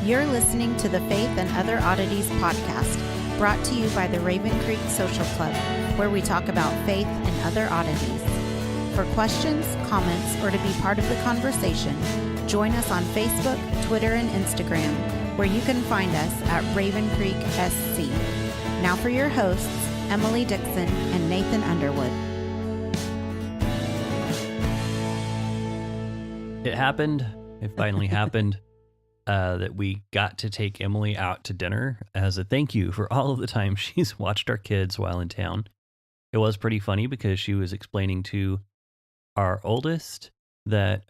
You're listening to the Faith and Other Oddities podcast, brought to you by the Raven Creek Social Club, where we talk about faith and other oddities. For questions, comments, or to be part of the conversation, join us on Facebook, Twitter, and Instagram, where you can find us at Raven Creek SC. Now for your hosts, Emily Dixon and Nathan Underwood. It happened. It finally happened that we got to take Emily out to dinner as a thank you for all of the time she's watched our kids while in town. It was pretty funny because she was explaining to our oldest that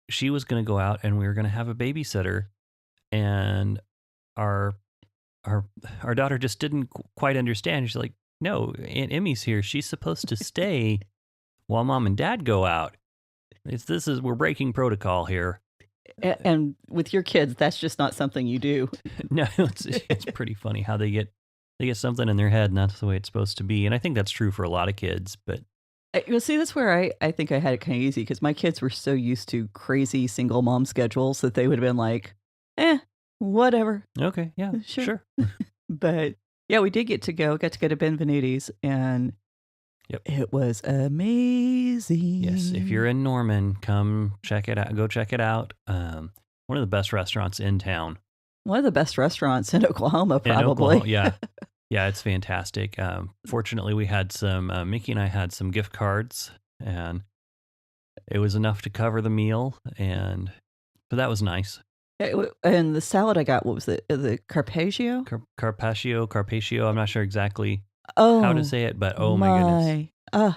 she was going to go out and we were going to have a babysitter, and our daughter just didn't quite understand. She's like, "No, Aunt Emmy's here. She's supposed to stay while Mom and Dad go out. We're breaking protocol here." And with your kids, that's just not something you do. No, it's pretty funny how they get something in their head, and that's the way it's supposed to be. And I think that's true for a lot of kids. But you'll see, that's where I think I had it kind of easy, because my kids were so used to crazy single mom schedules that they would have been like, whatever. Okay, yeah, sure. But yeah, we did get to go to Benvenuti's, and yep, it was amazing. Yes, if you're in Norman, come check it out. Go check it out. One of the best restaurants in town. One of the best restaurants in Oklahoma, probably. Yeah. Yeah, it's fantastic. Fortunately, we had Mickey and I had some gift cards, and it was enough to cover the meal, and so that was nice. And the salad I got, what was it? The Carpaccio? Carpaccio. I'm not sure exactly how to say it, but my goodness.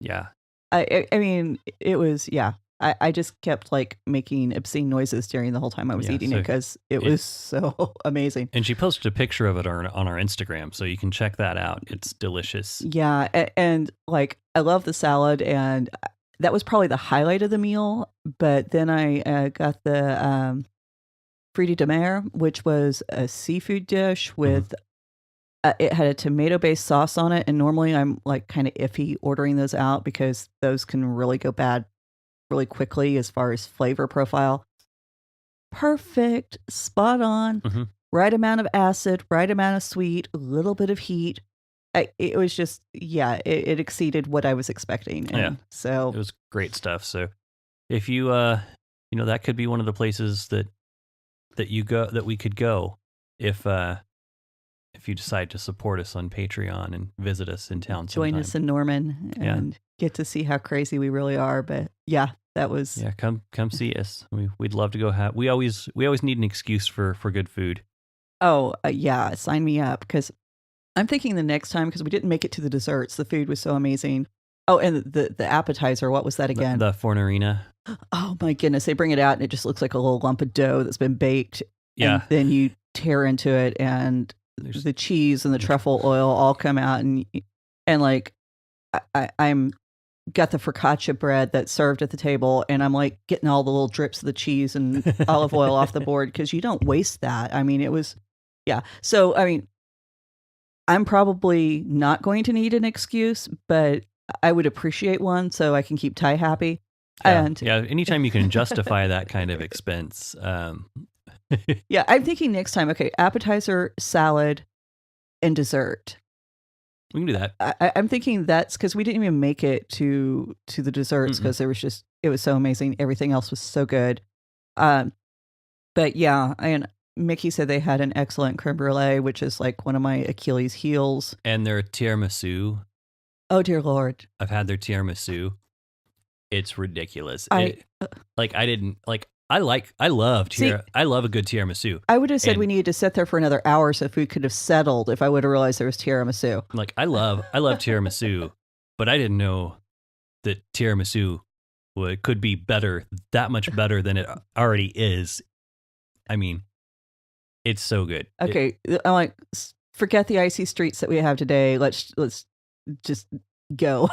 Yeah. I mean, it was, yeah. I just kept like making obscene noises during the whole time I was eating it, because it was so amazing. And she posted a picture of it on our Instagram, so you can check that out. It's delicious. Yeah, and like I love the salad, and that was probably the highlight of the meal. But then I got the frutti di mare, which was a seafood dish with it had a tomato-based sauce on it, and normally I'm like kind of iffy ordering those out because those can really go bad really quickly as far as flavor profile. Perfect, spot on, right amount of acid, right amount of sweet, a little bit of heat. It was just, it exceeded what I was expecting. And so it was great stuff. So if you, that could be one of the places that we could go if you decide to support us on Patreon and visit us in town sometime. Join us in Norman and get to see how crazy we really are. But yeah, that was... Yeah, come see us. We'd love to go we always need an excuse for good food. Oh, yeah, sign me up, because I'm thinking the next time, because we didn't make it to the desserts. The food was so amazing. Oh, and the appetizer, what was that again? The fornarina. Oh my goodness, they bring it out and it just looks like a little lump of dough that's been baked. Yeah. And then you tear into it, and the cheese and the truffle oil all come out, and like I'm got the focaccia bread that's served at the table, and I'm like getting all the little drips of the cheese and olive oil off the board, because you don't waste that. I mean, it was, so I mean, I'm probably not going to need an excuse, but I would appreciate one so I can keep Ty happy. And anytime you can justify that kind of expense. Yeah, I'm thinking next time, okay, appetizer, salad, and dessert. We can do that. I'm thinking that's because we didn't even make it to the desserts, because it was so amazing. Everything else was so good. But yeah, and Mickey said they had an excellent creme brulee, which is like one of my Achilles heels. And their tiramisu. Oh dear Lord. I've had their tiramisu. It's ridiculous. I love a good tiramisu. I would have said we needed to sit there for another hour so food could have settled if I would have realized there was tiramisu. Like I love tiramisu, but I didn't know that tiramisu could be better, that much better than it already is. I mean, it's so good. Okay, I'm like, forget the icy streets that we have today. Let's just go.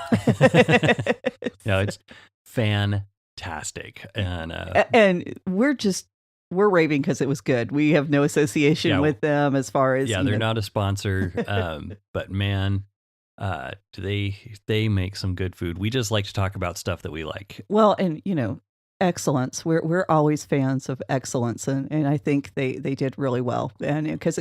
No, it's fantastic, and we're raving because it was good. We have no association with them as far as they're not a sponsor, but man, they make some good food. We just like to talk about stuff that we like. Well, and excellence. We're always fans of excellence, and I think they did really well. And because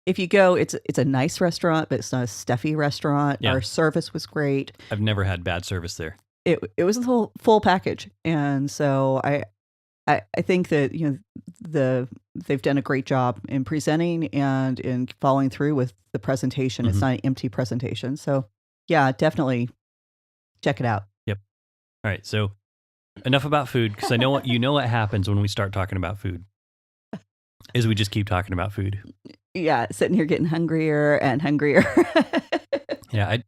if you go, it's a nice restaurant, but it's not a stuffy restaurant. Yeah. Our service was great. I've never had bad service there. It was a full package, and so I think that they've done a great job in presenting and in following through with the presentation. It's not an empty presentation. So yeah, definitely check it out. Yep. All right. So enough about food, because I know what happens when we start talking about food is we just keep talking about food. Yeah, sitting here getting hungrier and hungrier. I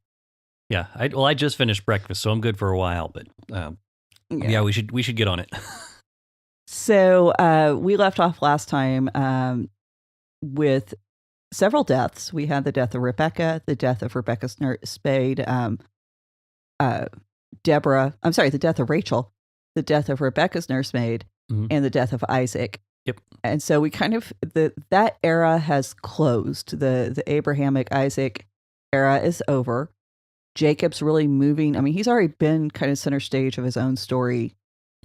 just finished breakfast, so I'm good for a while. But we should get on it. So we left off last time with several deaths. We had the death of Rebecca, the death of Rebecca's spade, Deborah. I'm sorry, the death of Rachel, the death of Rebecca's nursemaid, and the death of Isaac. Yep. And so we kind of that era has closed. The Abrahamic Isaac era is over. Jacob's really moving. I mean, he's already been kind of center stage of his own story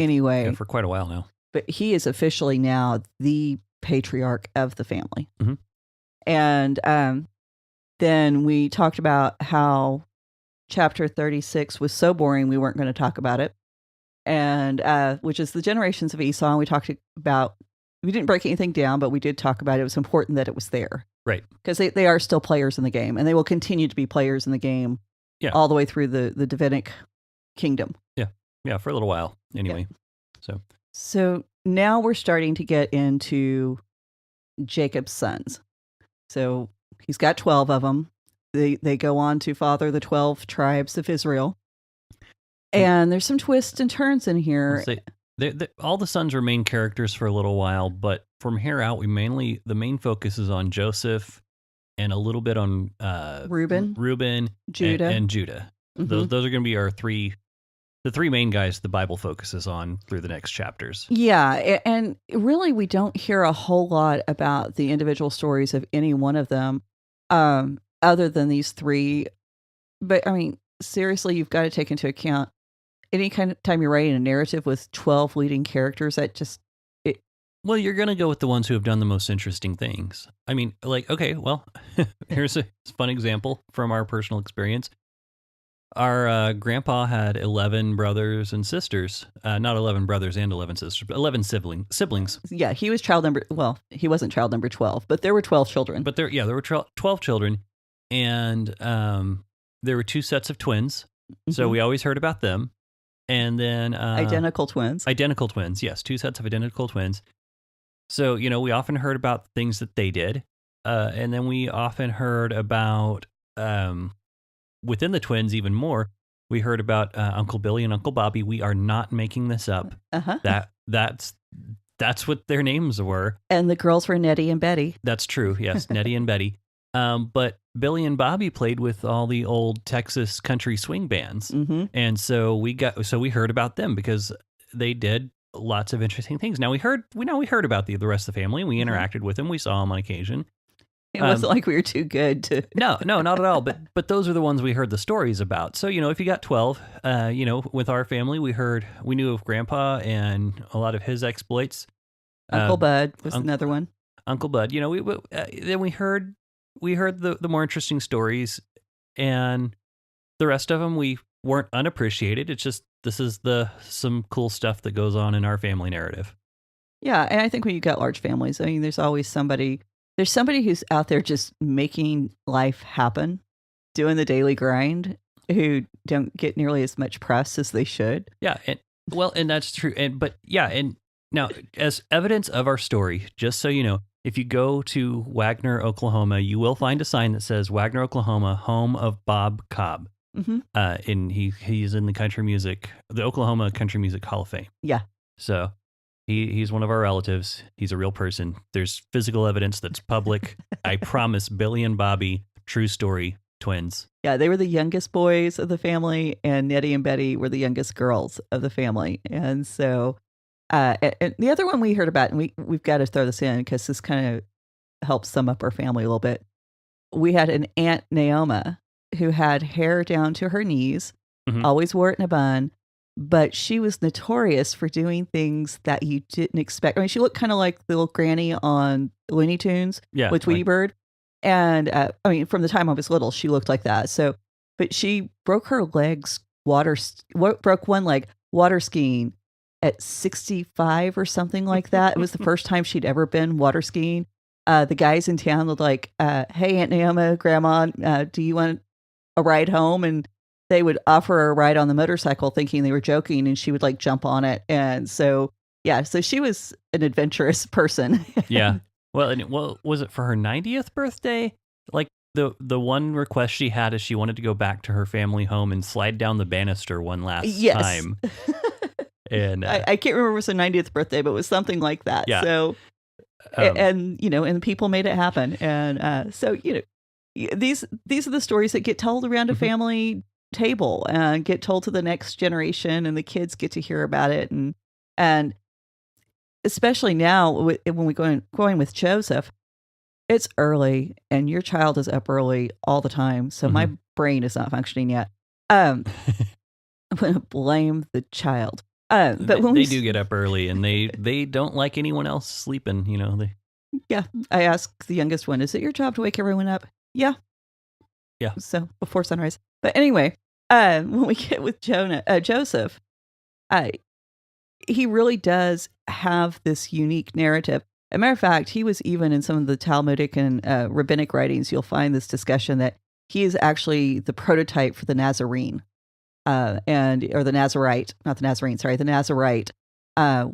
anyway. Yeah, for quite a while now. But he is officially now the patriarch of the family. Mm-hmm. And then we talked about how chapter 36 was so boring we weren't going to talk about it. And which is the generations of Esau. And we talked about, we didn't break anything down, but we did talk about it was important that it was there. Right. Because they are still players in the game, and they will continue to be players in the game all the way through the Davidic kingdom. Yeah. Yeah, for a little while anyway. Yeah. So now we're starting to get into Jacob's sons. So he's got 12 of them. They go on to father the 12 tribes of Israel. And there's some twists and turns in here. All the sons are main characters for a little while, but from here out, the main focus is on Joseph and a little bit on Reuben, Judah, and Judah. Mm-hmm. Those are going to be the three main guys the Bible focuses on through the next chapters. Yeah, and really we don't hear a whole lot about the individual stories of any one of them, other than these three. But I mean, seriously, you've got to take into account any kind of time you're writing a narrative with 12 leading characters, that just... Well, you're going to go with the ones who have done the most interesting things. I mean, here's a fun example from our personal experience. Our grandpa had 11 brothers and sisters. Not 11 brothers and 11 sisters, but 11 siblings. Yeah, he was he wasn't child number 12, but there were 12 children. But there were 12 children, and there were 2 sets of twins. Mm-hmm. So we always heard about them. And then... identical twins. Identical twins, yes. 2 sets of identical twins. So, we often heard about things that they did. And then we often heard about, within the twins even more, we heard about Uncle Billy and Uncle Bobby. We are not making this up. Uh-huh. That's what their names were. And the girls were Nettie and Betty. That's true, yes, Nettie and Betty. But Billy and Bobby played with all the old Texas country swing bands. Mm-hmm. And so we heard about them because they did lots of interesting things. Now we heard about the rest of the family, and we interacted with them. We saw them on occasion. It wasn't like we were too good to... No, not at all. But those are the ones we heard the stories about. So, if you got 12, with our family, we knew of Grandpa and a lot of his exploits. Uncle Bud was another one. Uncle Bud, then we heard the more interesting stories, and the rest of them we weren't unappreciated. It's just, this is some cool stuff that goes on in our family narrative. Yeah. And I think when you got large families, I mean, there's always somebody who's out there just making life happen, doing the daily grind, who don't get nearly as much press as they should. Yeah. And that's true. And now, as evidence of our story, just so you know, if you go to Wagner, Oklahoma, you will find a sign that says Wagner, Oklahoma, home of Bob Cobb. Mm-hmm. And he's in the Oklahoma Country Music Hall of Fame. Yeah. So he's one of our relatives. He's a real person. There's physical evidence that's public. I promise. Billy and Bobby, true story, twins. Yeah, they were the youngest boys of the family, and Nettie and Betty were the youngest girls of the family. And so, and the other one we heard about, and we've got to throw this in because this kind of helps sum up our family a little bit. We had an Aunt Naoma who had hair down to her knees, mm-hmm. always wore it in a bun, but she was notorious for doing things that you didn't expect. I mean, she looked kind of like the little granny on Looney Tunes Yeah, with Tweety like- Bird. And I mean, from the time I was little, she looked like that. So, but she broke her legs broke one leg water skiing at 65 or something like that. It was the first time she'd ever been water skiing. The guys in town were like, "Hey, Aunt Naoma, Grandma, do you want a ride home?" And they would offer her a ride on the motorcycle, thinking they were joking, and she would like jump on it. And so, yeah, so she was an adventurous person. Yeah. Well, was it for her 90th birthday? Like the one request she had is she wanted to go back to her family home and slide down the banister one last Yes. time. And I can't remember if it was her 90th birthday, but it was something like that. Yeah. So, and and people made it happen. And so, these are the stories that get told around a family table and get told to the next generation, and the kids get to hear about it. And especially now when we going with Joseph, it's early and your child is up early all the time. So my brain is not functioning yet. I'm going to blame the child. But when they do get up early, and they don't like anyone else sleeping. Yeah, I asked the youngest one, "Is it your job to wake everyone up?" Yeah. So before sunrise. But anyway, when we get with Joseph, he really does have this unique narrative. As a matter of fact, he was even in some of the Talmudic and rabbinic writings. You'll find this discussion that he is actually the prototype for the Nazarene. Or the Nazarite, not the Nazarene, sorry, the Nazarite,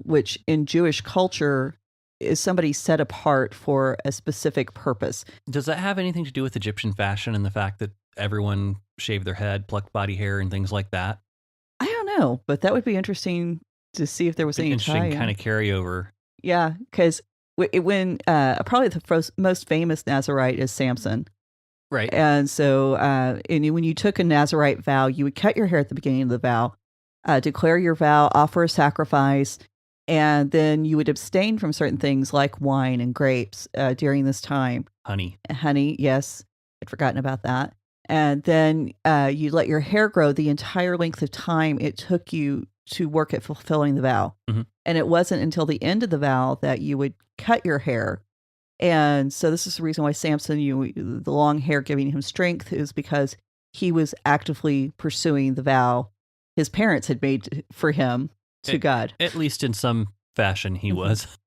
which in Jewish culture is somebody set apart for a specific purpose. Does that have anything to do with Egyptian fashion and the fact that everyone shaved their head, plucked body hair, and things like that? I don't know, but that would be interesting to see if there was any interesting tie-in. kind of carryover. Yeah, because when probably the most famous Nazarite is Samson. Right. And so when you took a Nazarite vow, you would cut your hair at the beginning of the vow, declare your vow, offer a sacrifice, and then you would abstain from certain things like wine and grapes during this time. Honey, yes. I'd forgotten about that. And then you let your hair grow the entire length of time it took you to work at fulfilling the vow. Mm-hmm. And it wasn't until the end of the vow that you would cut your hair. And so this is the reason why Samson, the long hair giving him strength, is because he was actively pursuing the vow his parents had made for him to God. At least in some fashion he was.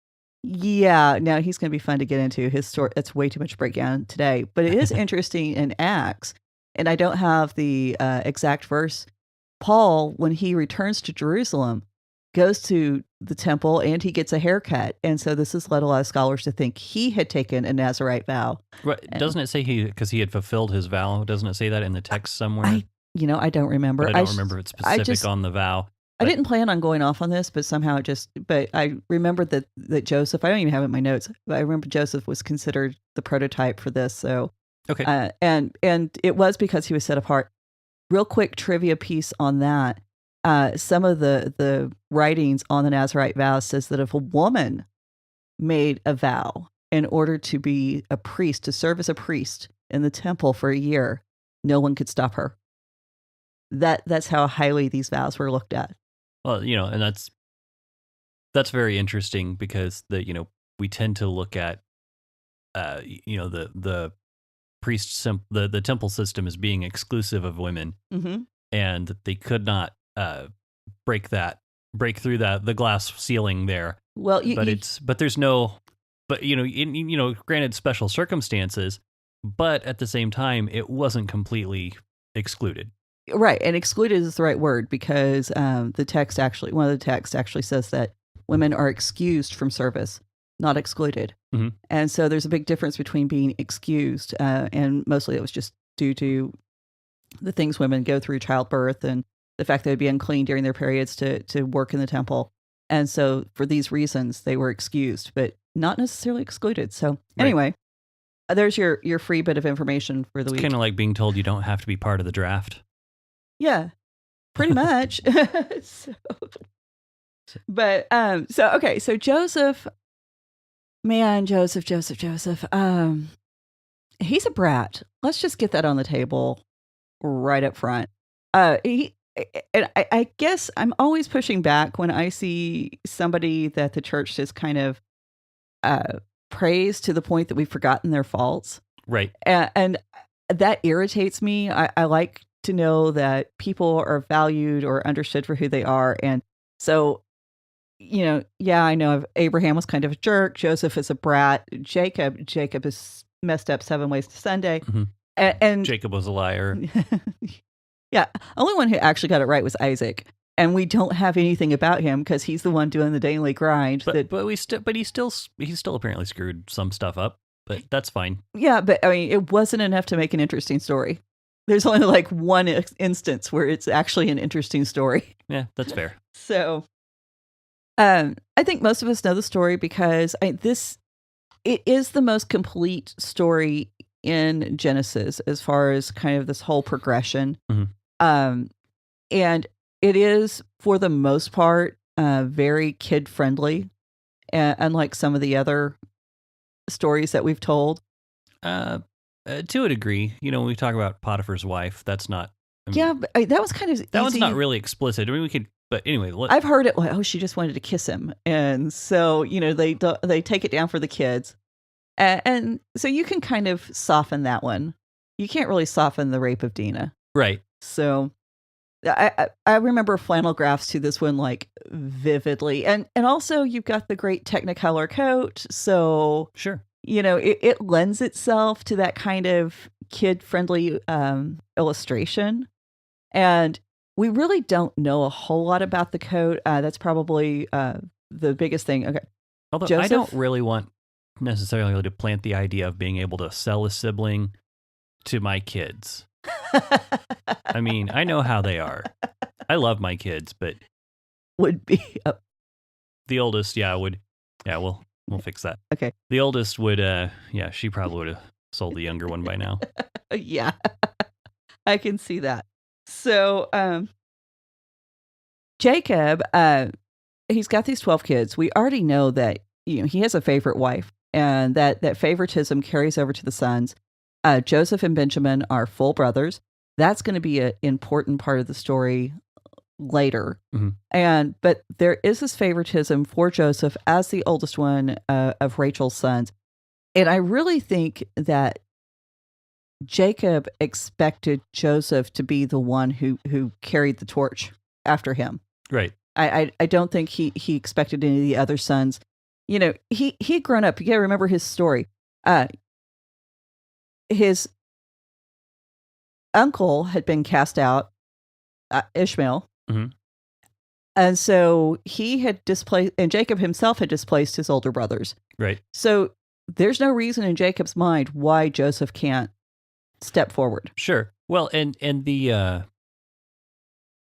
Yeah. Now he's going to be fun to get into his story. That's way too much breakdown today, but it is interesting in Acts. And I don't have the exact verse. Paul, when he returns to Jerusalem, goes to the temple and he gets a haircut. And so this has led a lot of scholars to think he had taken a Nazarite vow. Right. Doesn't it say because he had fulfilled his vow? Doesn't it say that in the text somewhere? I don't remember. But I don't remember if it's specific on the vow. I didn't plan on going off on this, but somehow but I remembered that Joseph, I don't even have it in my notes, but I remember Joseph was considered the prototype for this. So, okay. And it was because he was set apart. Real quick trivia piece on that. Some of the writings on the Nazarite vow says that if a woman made a vow in order to be a priest, to serve as a priest in the temple for a year, no one could stop her. That's how highly these vows were looked at. Well, and that's very interesting because we tend to look at the priest the temple system as being exclusive of women, and they could not break through the glass ceiling there. Well, granted special circumstances, but at the same time it wasn't completely excluded. Right, and excluded is the right word because one of the texts actually says that women are excused from service, not excluded. Mm-hmm. And so there's a big difference between being excused, and mostly it was just due to the things women go through, childbirth, and the fact they would be unclean during their periods to work in the temple. And so for these reasons, they were excused, but not necessarily excluded. So anyway, there's your free bit of information for the week. It's kind of like being told you don't have to be part of the draft. Yeah, pretty much. So Joseph, man, Joseph. He's a brat. Let's just get that on the table right up front. and I guess I'm always pushing back when I see somebody that the church has kind of praised to the point that we've forgotten their faults. Right. And that irritates me. I like to know that people are valued or understood for who they are. And so, yeah, I know Abraham was kind of a jerk. Joseph is a brat. Jacob is messed up 7 ways to Sunday. Mm-hmm. And Jacob was a liar. Yeah, only one who actually got it right was Isaac. And we don't have anything about him because he's the one doing the daily grind. But he still apparently screwed some stuff up. But that's fine. Yeah, but I mean, it wasn't enough to make an interesting story. There's only like one instance where it's actually an interesting story. Yeah, that's fair. So, I think most of us know the story because it is the most complete story in Genesis as far as kind of this whole progression. Mm-hmm. And it is, for the most part, very kid-friendly, unlike some of the other stories that we've told. To a degree, when we talk about Potiphar's wife, that's not... but that was kind of easy. That one's not really explicit. I mean, we could... But anyway... I've heard it, she just wanted to kiss him. And so, they take it down for the kids. And so you can kind of soften that one. You can't really soften the rape of Dinah. Right. So I remember flannel graphs to this one like vividly. And also you've got the great Technicolor coat. So sure. It lends itself to that kind of kid-friendly illustration. And we really don't know a whole lot about the coat. That's probably the biggest thing. Okay. Although Joseph? I don't really want necessarily to plant the idea of being able to sell a sibling to my kids. I mean, I know how they are. I love my kids, but would be the oldest, we'll fix that. Okay. The oldest would, she probably would have sold the younger one by now. Yeah, I can see that. So, Jacob, he's got these 12 kids. We already know that he has a favorite wife, and that favoritism carries over to the sons. Joseph and Benjamin are full brothers. That's going to be an important part of the story later. Mm-hmm. But there is this favoritism for Joseph as the oldest one of Rachel's sons. And I really think that Jacob expected Joseph to be the one who carried the torch after him. Right. I don't think he expected any of the other sons. He had grown up. You got to remember his story. His uncle had been cast out, Ishmael. Mm-hmm. And so he had displaced, and Jacob himself had displaced his older brothers. Right. So there's no reason in Jacob's mind why Joseph can't step forward. Sure. Well, and the,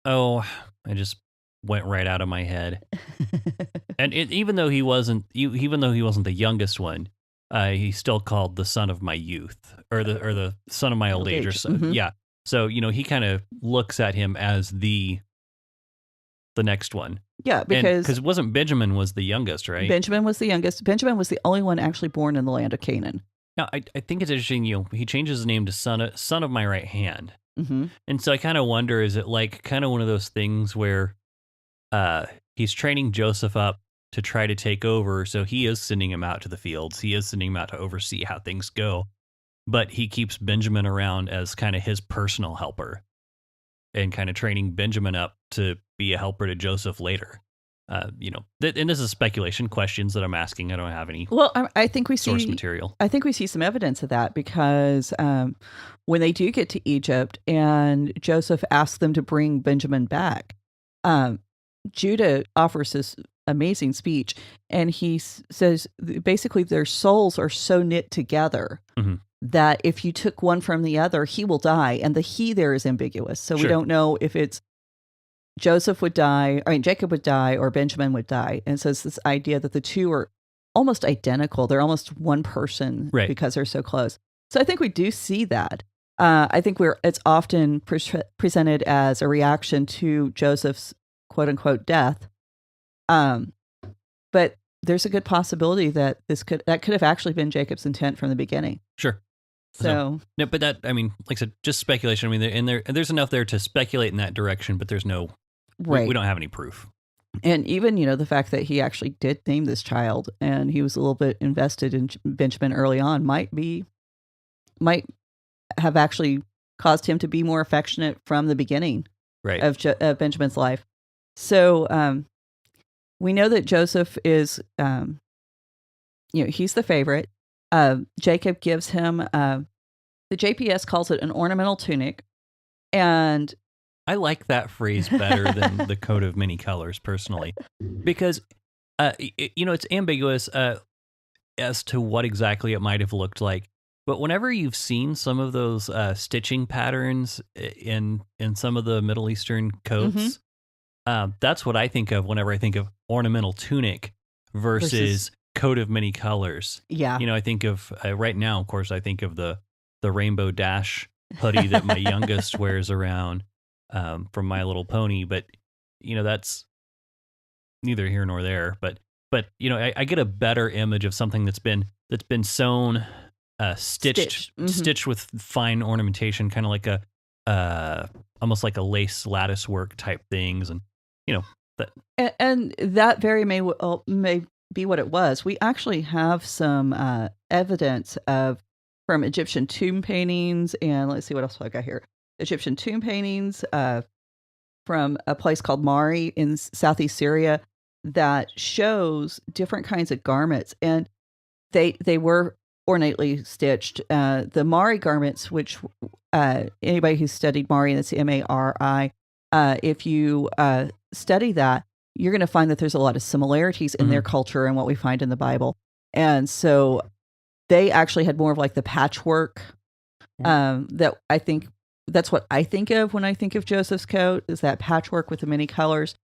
I just went right out of my head. And even though he wasn't the youngest one, he's still called the son of my youth, or the son of my old age, or so. Mm-hmm. Yeah. So he kind of looks at him as the next one. Yeah, because wasn't Benjamin was the youngest, right? Benjamin was the youngest. Benjamin was the only one actually born in the land of Canaan. Now, I think it's interesting. He changes his name to son of my right hand, mm-hmm. And so I kind of wonder: is it like kind of one of those things where he's training Joseph up to try to take over? So he is sending him out to the fields. He is sending him out to oversee how things go. But he keeps Benjamin around as kind of his personal helper, and kind of training Benjamin up to be a helper to Joseph later. And this is speculation, questions that I'm asking. I don't have any. Well, I think we source see material. I think we see some evidence of that because when they do get to Egypt and Joseph asks them to bring Benjamin back, Judah offers this amazing speech, and he says basically their souls are so knit together. Mm-hmm. That if you took one from the other, he will die. And the he there is ambiguous. So Sure. We don't know if it's Jacob would die, or Benjamin would die. And so it's this idea that the two are almost identical. They're almost one person, right, because they're so close. So I think we do see that. I think it's often presented as a reaction to Joseph's quote unquote death. But there's a good possibility that that could have actually been Jacob's intent from the beginning. Sure. So no, but that, I mean, like I said, just speculation. I mean, there's enough there to speculate in that direction, but there's no, right. we don't have any proof. And even, the fact that he actually did name this child and he was a little bit invested in Benjamin early on might have actually caused him to be more affectionate from the beginning Right. of Benjamin's life. So we know that Joseph is, he's the favorite. Jacob gives him, the JPS calls it an ornamental tunic. And I like that phrase better than the coat of many colors, personally, because, it's ambiguous as to what exactly it might have looked like. But whenever you've seen some of those stitching patterns in some of the Middle Eastern coats, that's what I think of whenever I think of ornamental tunic versus coat of many colors. Yeah. I think of, right now, of course, I think of the rainbow dash hoodie that my youngest wears around. From My Little Pony, but that's neither here nor there. But I get a better image of something that's been sewn, stitched with fine ornamentation, kind of like a almost like a lace lattice work type things, and that. And that very may be what it was. We actually have some evidence from Egyptian tomb paintings, and let's see what else I got here. Egyptian tomb paintings from a place called Mari in southeast Syria that shows different kinds of garments, and they were ornately stitched. The Mari garments, which anybody who's studied Mari, that's Mari, if you study that, you're going to find that there's a lot of similarities in their culture and what we find in the Bible. And so they actually had more of like the patchwork that I think. That's what I think of when I think of Joseph's coat, is that patchwork with the many colors.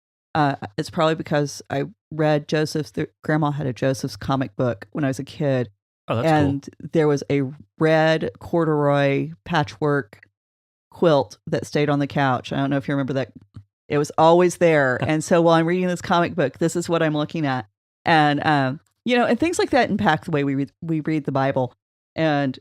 It's probably because I read Grandma had a Joseph's comic book when I was a kid. Oh, that's and cool. There was a red corduroy patchwork quilt that stayed on the couch. I don't know if you remember that. It was always there. And so while I'm reading this comic book, this is what I'm looking at. And, and things like that impact the way we read the Bible. And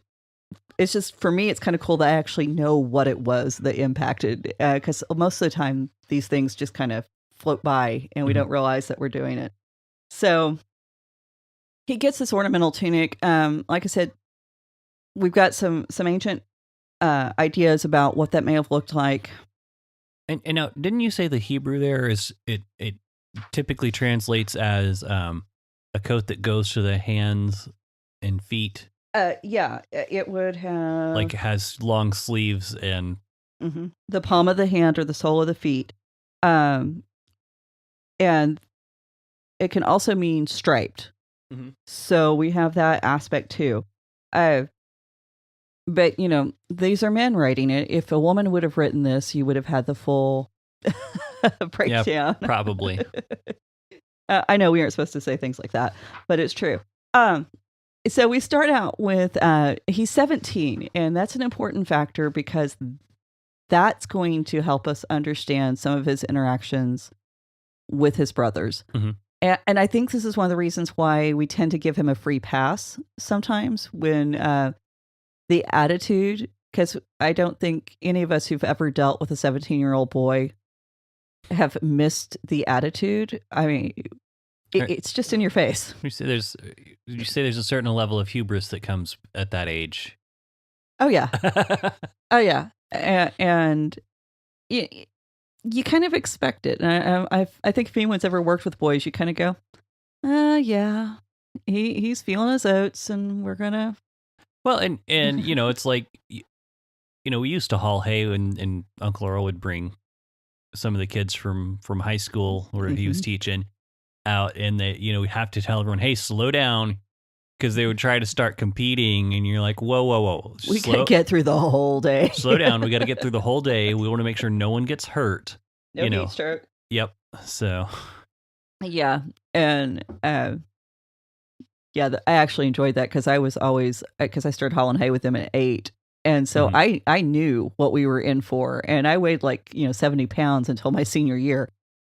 it's just, for me, it's kind of cool that I actually know what it was that impacted, because most of the time these things just kind of float by and we don't realize that we're doing it. So he gets this ornamental tunic. Like I said, we've got some ancient ideas about what that may have looked like. And now, didn't you say the Hebrew there is it typically translates as a coat that goes to the hands and feet? Yeah, it would have like it has long sleeves and the palm of the hand or the sole of the feet, and it can also mean striped. So we have that aspect too. But these are men writing it. If a woman would have written this, you would have had the full breakdown. Yeah, probably. I know we aren't supposed to say things like that, but it's true. So we start out with, he's 17, and that's an important factor because that's going to help us understand some of his interactions with his brothers. And I think this is one of the reasons why we tend to give him a free pass sometimes when the attitude, because I don't think any of us who've ever dealt with a 17-year-old boy have missed the attitude. I mean, it's just in your face. You say there's a certain level of hubris that comes at that age. Oh yeah, oh yeah, and you kind of expect it. And I think if anyone's ever worked with boys, you kind of go, yeah, he's feeling his oats, and we're gonna. Well, and it's like, we used to haul hay, and Uncle Earl would bring some of the kids from high school where he was teaching out, and we have to tell everyone, hey, slow down, because they would try to start competing, and you're like, whoa. We can't get through the whole day. Slow down. We got to get through the whole day. We want to make sure no one gets hurt. No heat stroke. Yep. So. Yeah. And, I actually enjoyed that because I started hauling hay with them at 8. And so I knew what we were in for, and I weighed 70 pounds until my senior year.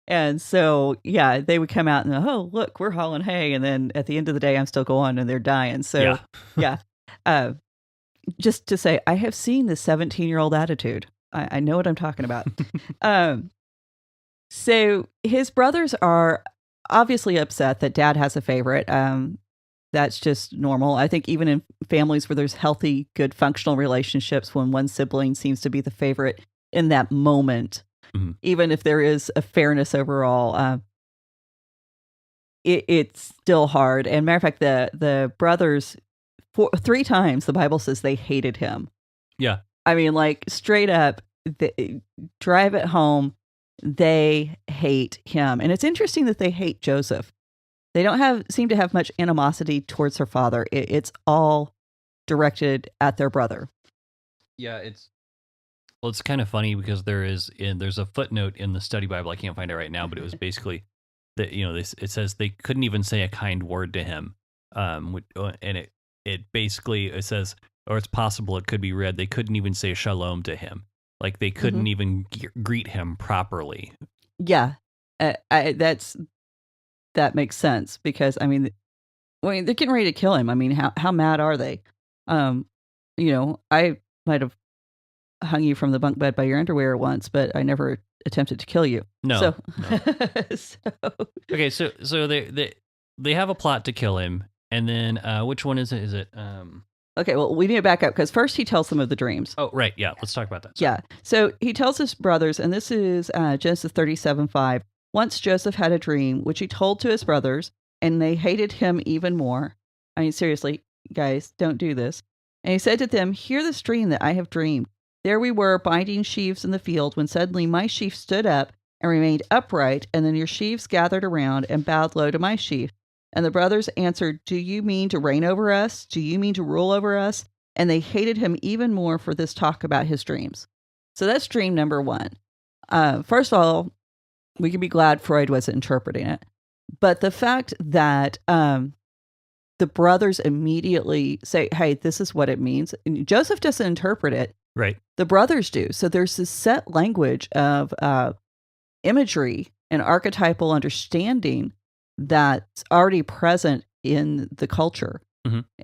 And so, yeah, they would come out and, oh, look, we're hauling hay. And then at the end of the day, I'm still going and they're dying. So, yeah. just to say, I have seen the 17-year-old attitude. I know what I'm talking about. So his brothers are obviously upset that dad has a favorite. That's just normal. I think even in families where there's healthy, good, functional relationships, when one sibling seems to be the favorite in that moment, even if there is a fairness overall, it's still hard. And matter of fact, the brothers, 3 times the Bible says they hated him. Yeah. I mean, like straight up, drive it home. They hate him. And it's interesting that they hate Joseph. They don't seem to have much animosity towards her father. It's all directed at their brother. Yeah, it's kind of funny because there's a footnote in the study Bible. I can't find it right now, but it was basically that, it says they couldn't even say a kind word to him. And it basically, it says, or it's possible it could be read, they couldn't even say shalom to him. Like they couldn't even greet him properly. Yeah, that makes sense because I mean, they're getting ready to kill him. I mean, how mad are they? I might have hung you from the bunk bed by your underwear once, but I never attempted to kill you. No. So. Okay, so they have a plot to kill him, and then which one is it? Is it? Okay, well, we need to back up because first he tells them of the dreams. Oh, right. Yeah, let's talk about that. Yeah. So he tells his brothers, and this is Genesis 37:5. Once Joseph had a dream, which he told to his brothers, and they hated him even more. I mean, seriously, guys, don't do this. And he said to them, hear this dream that I have dreamed. There we were binding sheaves in the field when suddenly my sheaf stood up and remained upright, and then your sheaves gathered around and bowed low to my sheaf. And the brothers answered, do you mean to reign over us? Do you mean to rule over us? And they hated him even more for this talk about his dreams. So that's dream number 1. First of all, we can be glad Freud wasn't interpreting it. But the fact that the brothers immediately say, hey, this is what it means. And Joseph doesn't interpret it. Right. The brothers do. So there's this set language of imagery and archetypal understanding that's already present in the culture.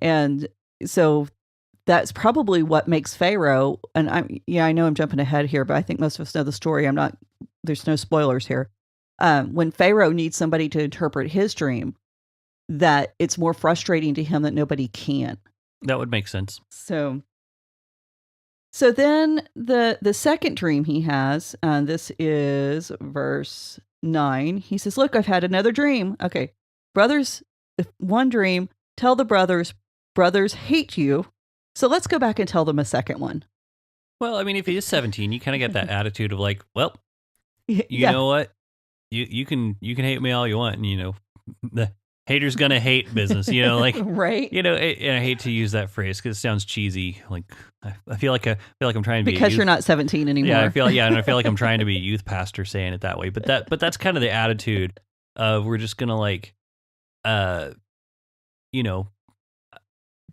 And so that's probably what makes Pharaoh, and I know I'm jumping ahead here, but I think most of us know the story. There's no spoilers here. When Pharaoh needs somebody to interpret his dream, that it's more frustrating to him that nobody can. That would make sense. So then the second dream he has, this is verse 9. He says, look, I've had another dream. Okay, brothers, one dream, tell the brothers hate you. So let's go back and tell them a second one. Well, I mean, if he is 17, you kind of get that attitude of like, well, you know what? You can hate me all you want. And, the hater's gonna hate business, like, right. And I hate to use that phrase because it sounds cheesy. Like I feel like I'm trying to be because you're not 17 anymore. Yeah, and I feel like I'm trying to be a youth pastor saying it that way. But that's kind of the attitude of we're just gonna like,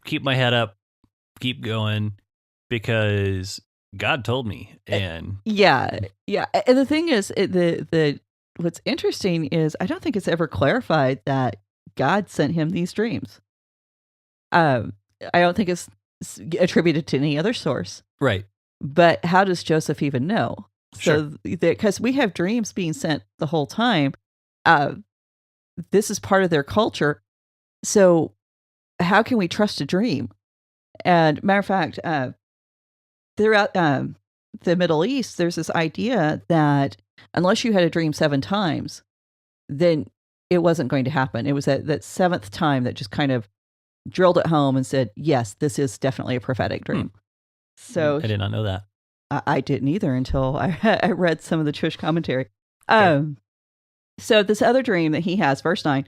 keep my head up, keep going because God told me. And yeah. And the thing is, what's interesting is I don't think it's ever clarified that God sent him these dreams. I don't think it's attributed to any other source. Right. But how does Joseph even know? Sure. So, because we have dreams being sent the whole time, this is part of their culture. So how can we trust a dream? And matter of fact, throughout the Middle East, there's this idea that unless you had a dream 7 times, then it wasn't going to happen. It was that 7th time that just kind of drilled it home and said, yes, this is definitely a prophetic dream. So I did not know that. I didn't either until I read some of the Jewish commentary. Okay. So this other dream that he has, verse 9,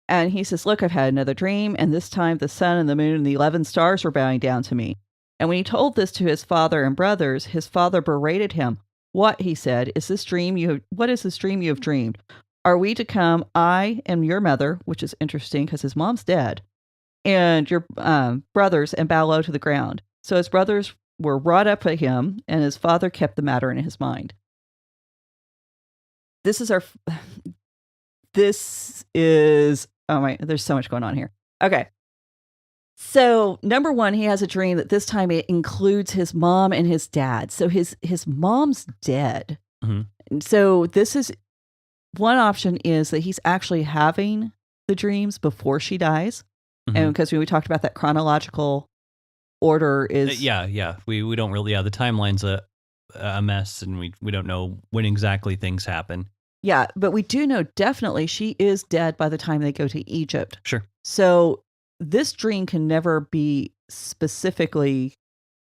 and he says, look, I've had another dream, and this time the sun and the moon and the 11 stars were bowing down to me. And when he told this to his father and brothers, his father berated him. What, he said, what is this dream you have dreamed? Are we to come, I and your mother, which is interesting because his mom's dead, and your brothers, and bow low to the ground? So his brothers were wrought up at him, and his father kept the matter in his mind. This is, oh my, there's so much going on here. Okay. So, number one, he has a dream that this time it includes his mom and his dad. So his mom's dead. Mhm. And so this is one option, is that he's actually having the dreams before she dies. Mhm. And because we talked about that chronological order is Yeah. We don't really. Yeah, the timeline's a mess, and we don't know when exactly things happen. Yeah, but we do know definitely she is dead by the time they go to Egypt. Sure. So this dream can never be specifically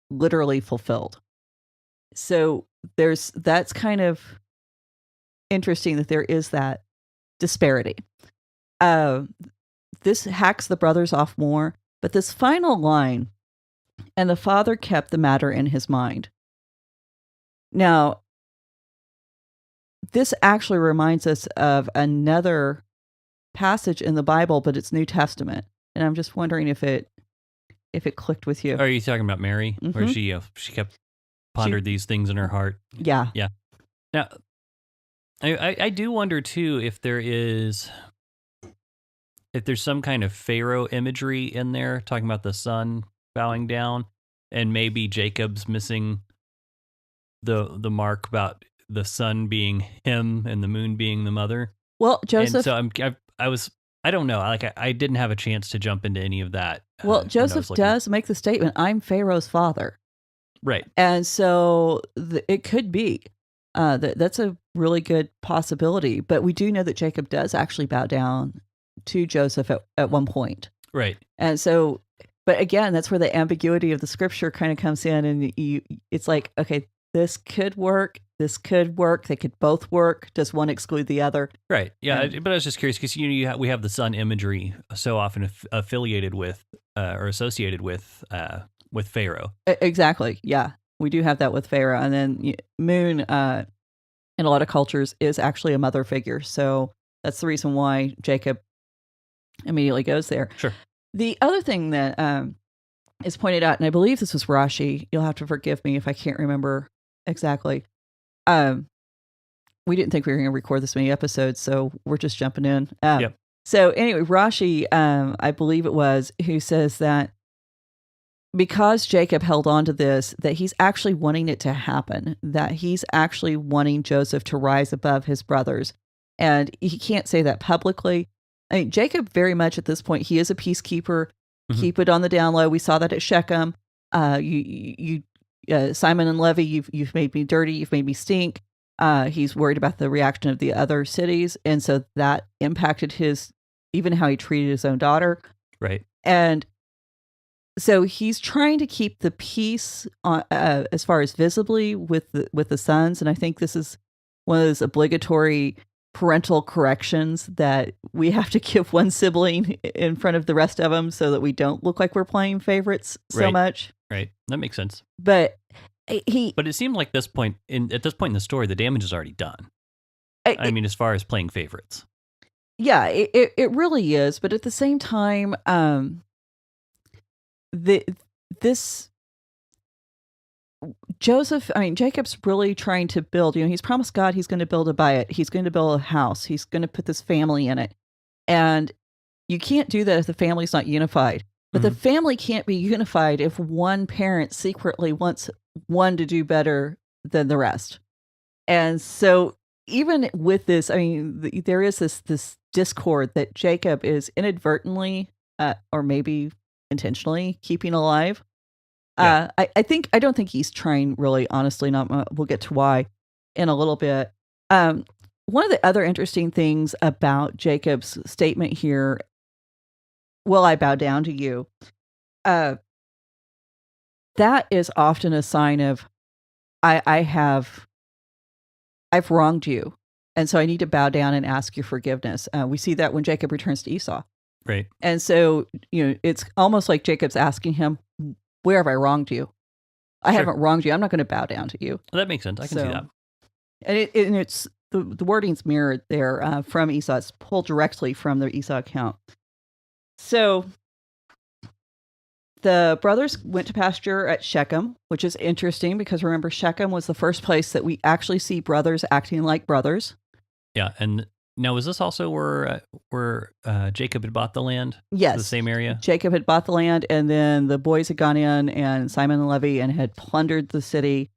literally fulfilled. So that's kind of interesting that there is that disparity. This hacks the brothers off more, but this final line, and the father kept the matter in his mind. Now, this actually reminds us of another passage in the Bible, but it's New Testament. And I'm just wondering if it clicked with you. Are you talking about Mary, where Mhm. she kept pondered these things in her heart? Yeah. Now, I do wonder too if there's some kind of Pharaoh imagery in there, talking about the sun bowing down, and maybe Jacob's missing the mark about the sun being him and the moon being the mother. Well, Joseph. And so I don't know. Like I didn't have a chance to jump into any of that. Well, when I Joseph was looking. does make the statement, "I'm Pharaoh's father," Right. and so it could be. That's a really good possibility. But we do know that Jacob does actually bow down to Joseph at one point. Right. And so, but again, that's where the ambiguity of the scripture kind of comes in, and it's like, okay, this could work, this could work, they could both work. Does one exclude the other? Right. Yeah. And- But I was just curious because we have the sun imagery so often affiliated with or associated with Pharaoh. Exactly. Yeah, we do have that with Pharaoh, and then Moon in a lot of cultures is actually a mother figure. So that's the reason why Jacob immediately goes there. Sure. The other thing that is pointed out, and I believe this was Rashi. You'll have to forgive me if I can't remember exactly. We didn't think we were going to record this many episodes, so we're just jumping in. Yep. So anyway, Rashi, I believe it was, who says that because Jacob held on to this, that he's actually wanting it to happen, that he's actually wanting Joseph to rise above his brothers. And he can't say that publicly. I mean, Jacob very much at this point, he is a peacekeeper. Mhm. Keep it on the down low. We saw that at Shechem. Simon and Levi, you've made me dirty. You've made me stink. He's worried about the reaction of the other cities. And so that impacted even how he treated his own daughter. Right. And so he's trying to keep the peace as far as visibly with the sons. And I think this is one of those obligatory parental corrections that we have to give one sibling in front of the rest of them so that we don't look like we're playing favorites so Right. much. Right. That makes sense. But But it seemed like at this point in the story, the damage is already done. I mean, as far as playing favorites. Yeah, it really is. But at the same time, Jacob's really trying to build, he's promised God he's going to build he's going to build a house, he's going to put this family in it. And you can't do that if the family's not unified. But the family can't be unified if one parent secretly wants one to do better than the rest. And so even with this, there is this discord that Jacob is inadvertently, or maybe intentionally, keeping alive. Yeah. I don't think he's trying really, honestly. We'll get to why in a little bit. One of the other interesting things about Jacob's statement here, "Will I bow down to you?" That is often a sign of, I've wronged you, and so I need to bow down and ask your forgiveness. We see that when Jacob returns to Esau. Right. And so, it's almost like Jacob's asking him, where have I wronged you? I Sure. haven't wronged you. I'm not going to bow down to you. Well, that makes sense. I can see that. And it's the wording's mirrored there from Esau. It's pulled directly from the Esau account. So the brothers went to pasture at Shechem, which is interesting because remember, Shechem was the first place that we actually see brothers acting like brothers. Yeah, and Now, was this also where Jacob had bought the land? Yes. The same area? Jacob had bought the land, and then the boys had gone in, and Simon and Levi, and had plundered the city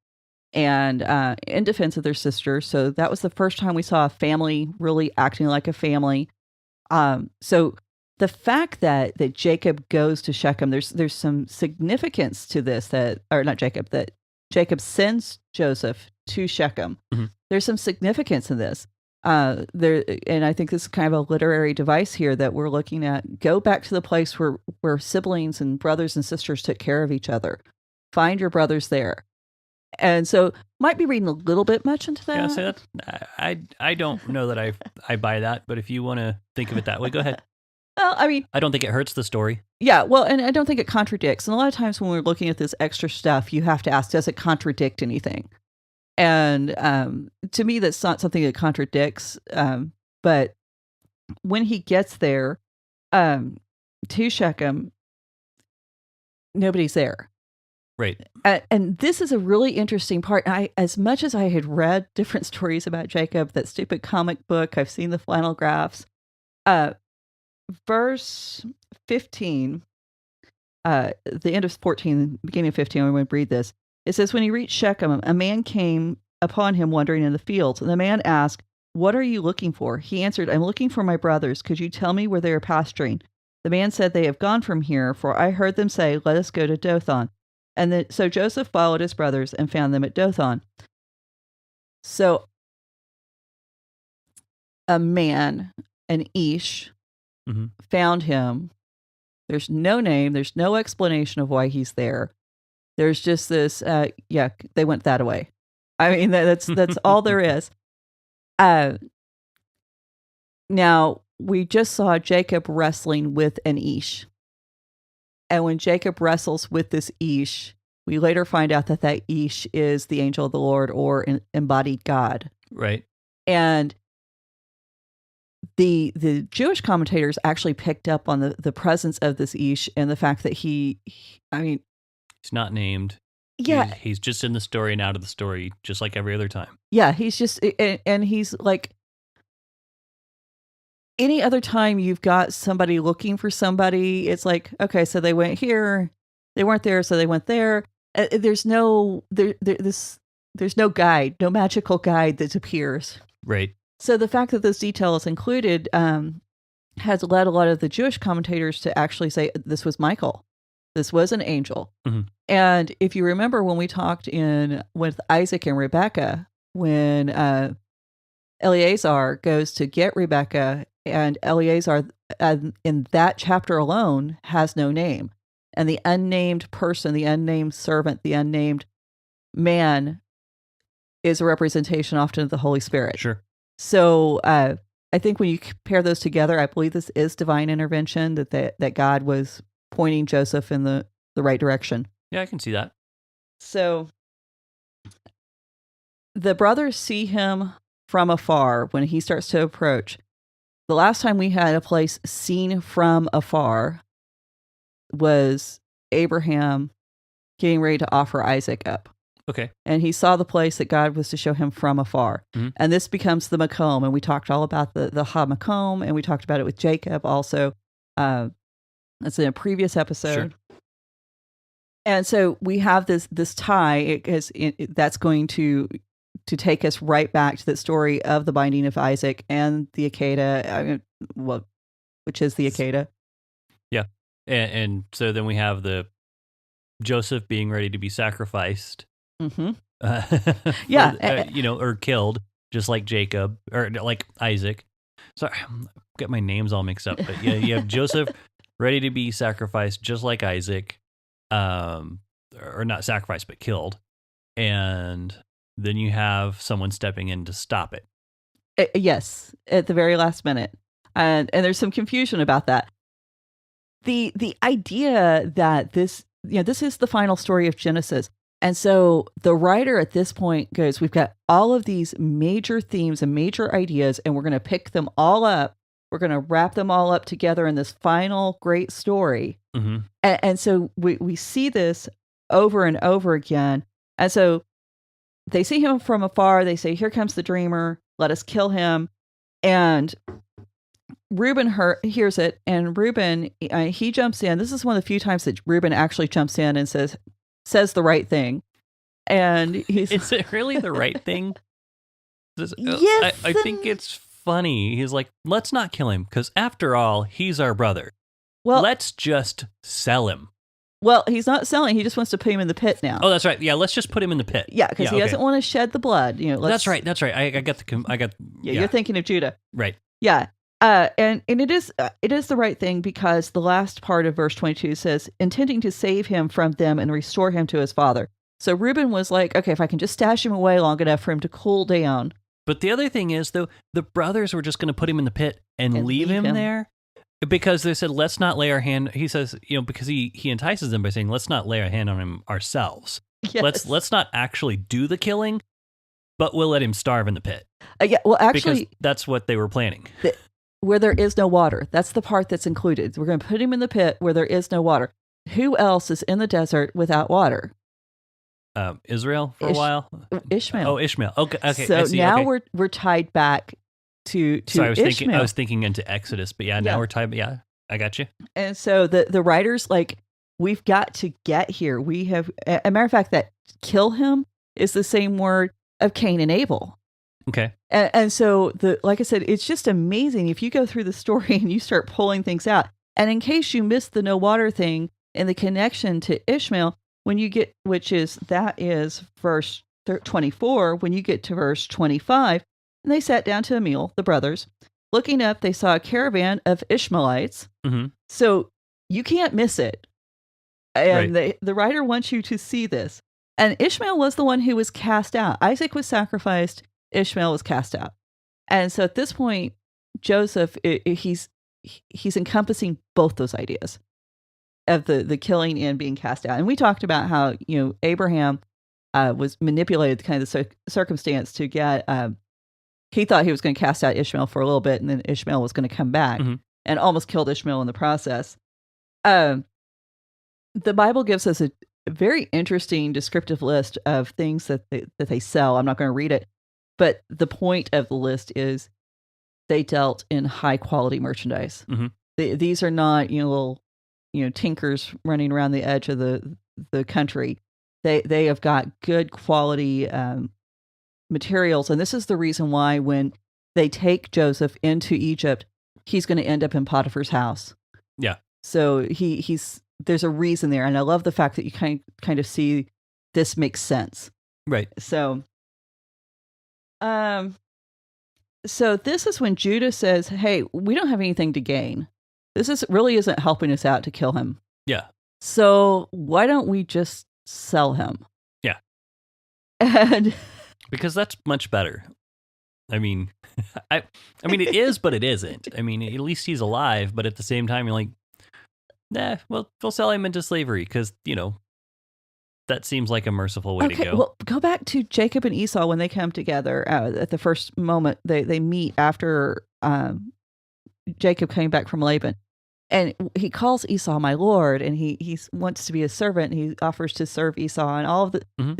and in defense of their sister. So that was the first time we saw a family really acting like a family. So the fact that Jacob goes to Shechem, there's some significance to this, that Jacob sends Joseph to Shechem. Mhm. There's some significance in this. And I think this is kind of a literary device here that we're looking at. Go back to the place where siblings and brothers and sisters took care of each other. Find your brothers there. And so might be reading a little bit much into that. Yeah, so I don't know that I buy that, but if you want to think of it that way, go ahead. Well, I mean, I don't think it hurts the story. yeah, well, and I don't think it contradicts. And a lot of times when we're looking at this extra stuff, you have to ask, does it contradict anything? And to me, that's not something that contradicts. But when he gets there to Shechem, nobody's there. Right. And this is a really interesting part. As much as I had read different stories about Jacob, that stupid comic book, I've seen the flannel graphs. Verse 15, the end of 14, beginning of 15, I'm going to read this. It says, when he reached Shechem, a man came upon him wandering in the fields. And the man asked, what are you looking for? He answered, I'm looking for my brothers. Could you tell me where they are pasturing? The man said, they have gone from here, for I heard them say, let us go to Dothan. And so Joseph followed his brothers and found them at Dothan. So a man, an Ish, found him. There's no name. There's no explanation of why he's there. There's just this, they went that way. I mean, that's all there is. Now, we just saw Jacob wrestling with an Ish. And when Jacob wrestles with this Ish, we later find out that Ish is the angel of the Lord, or embodied God. Right. And the Jewish commentators actually picked up on the presence of this Ish, and the fact that he's not named. Yeah. He's just in the story and out of the story, just like every other time. Yeah, he's just, and he's like, any other time you've got somebody looking for somebody, it's like, okay, so they went here, they weren't there, so they went there. There's no guide, no magical guide that appears. Right. So the fact that this detail is included has led a lot of the Jewish commentators to actually say this was Michael. This was an angel. Mm-hmm. And if you remember when we talked with Isaac and Rebekah, when Eleazar goes to get Rebekah, and Eleazar in that chapter alone has no name. And the unnamed person, the unnamed servant, the unnamed man is a representation often of the Holy Spirit. Sure. So I think when you compare those together, I believe this is divine intervention, that God was pointing Joseph in the right direction. Yeah, I can see that. So the brothers see him from afar when he starts to approach. The last time we had a place seen from afar was Abraham getting ready to offer Isaac up. Okay. And he saw the place that God was to show him from afar. Mm-hmm. And this becomes the Makom. And we talked all about the Ha-Makom, and we talked about it with Jacob also. That's in a previous episode. Sure. And so we have this tie, that's going to take us right back to that story of the binding of Isaac and the Akedah, which is the Akedah. Yeah. And so then we have the Joseph being ready to be sacrificed. Mm-hmm. Yeah. Or killed, just like Jacob, or like Isaac. Sorry, I've got my names all mixed up. But yeah, you have Joseph ready to be sacrificed, just like Isaac, or not sacrificed, but killed. And then you have someone stepping in to stop it. Yes, at the very last minute. And there's some confusion about that. The idea that this is the final story of Genesis. And so the writer at this point goes, we've got all of these major themes and major ideas, and we're going to pick them all up. We're going to wrap them all up together in this final great story. Mm-hmm. And so we see this over and over again. And so they see him from afar. They say, here comes the dreamer. Let us kill him. And Reuben hears it, and Reuben, he jumps in. This is one of the few times that Reuben actually jumps in and says the right thing. And he's Is it really the right thing? Yes, I think it's funny. He's like, let's not kill him, because after all, he's our brother. well, Let's just sell him. well, he's not selling. He just wants to put him in the pit now. Oh, that's right. Yeah, let's just put him in the pit. Yeah, because he doesn't want to shed the blood. That's right. That's right. I got. Yeah, you're thinking of Judah. Right. Yeah. And it is the right thing, because the last part of verse 22 says, intending to save him from them and restore him to his father. So Reuben was like, okay, if I can just stash him away long enough for him to cool down. But the other thing is, though, the brothers were just going to put him in the pit and leave him there, because they said, let's not lay our hand. He says, because he entices them by saying, let's not lay our hand on him ourselves. Yes. Let's not actually do the killing, but we'll let him starve in the pit. Yeah, well, actually, because that's what they were planning. Where there is no water. That's the part that's included. We're going to put him in the pit where there is no water. Who else is in the desert without water? Israel for a while. Ishmael. Oh, Ishmael. Okay. So now we're tied back to Ishmael. I was thinking into Exodus, but now we're tied. Yeah, I got you. And so the writers, like, we've got to get here. We have, a matter of fact, that kill him is the same word of Cain and Abel. Okay. And so like I said, it's just amazing if you go through the story and you start pulling things out. And in case you missed the no water thing and the connection to Ishmael, when you get, that is verse 24, when you get to verse 25, and they sat down to a meal, the brothers. Looking up, they saw a caravan of Ishmaelites. Mm-hmm. So you can't miss it. And the writer wants you to see this. And Ishmael was the one who was cast out. Isaac was sacrificed. Ishmael was cast out. And so at this point, Joseph, he's encompassing both those ideas of the killing and being cast out. And we talked about how, Abraham was manipulated kind of the circumstance to get, he thought he was going to cast out Ishmael for a little bit, and then Ishmael was going to come back, and almost killed Ishmael in the process. The Bible gives us a very interesting descriptive list of things that they sell. I'm not going to read it, but the point of the list is they dealt in high quality merchandise. Mm-hmm. These are not little tinkers running around the edge of the country. They have got good quality materials, and this is the reason why when they take Joseph into Egypt, he's going to end up in Potiphar's house. Yeah. So there's a reason there, and I love the fact that you kind of see this makes sense. Right. So, so this is when Judah says, "Hey, we don't have anything to gain. This really isn't helping us out to kill him. Yeah. So why don't we just sell him?" Yeah. And because that's much better. I mean, I mean, it is, but it isn't. I mean, at least he's alive, but at the same time, you're like, nah, well, we'll sell him into slavery because, that seems like a merciful way to go. Well, go back to Jacob and Esau when they come together at the first moment. They meet after Jacob came back from Laban. And he calls Esau my lord, and he wants to be a servant, and he offers to serve Esau, and all of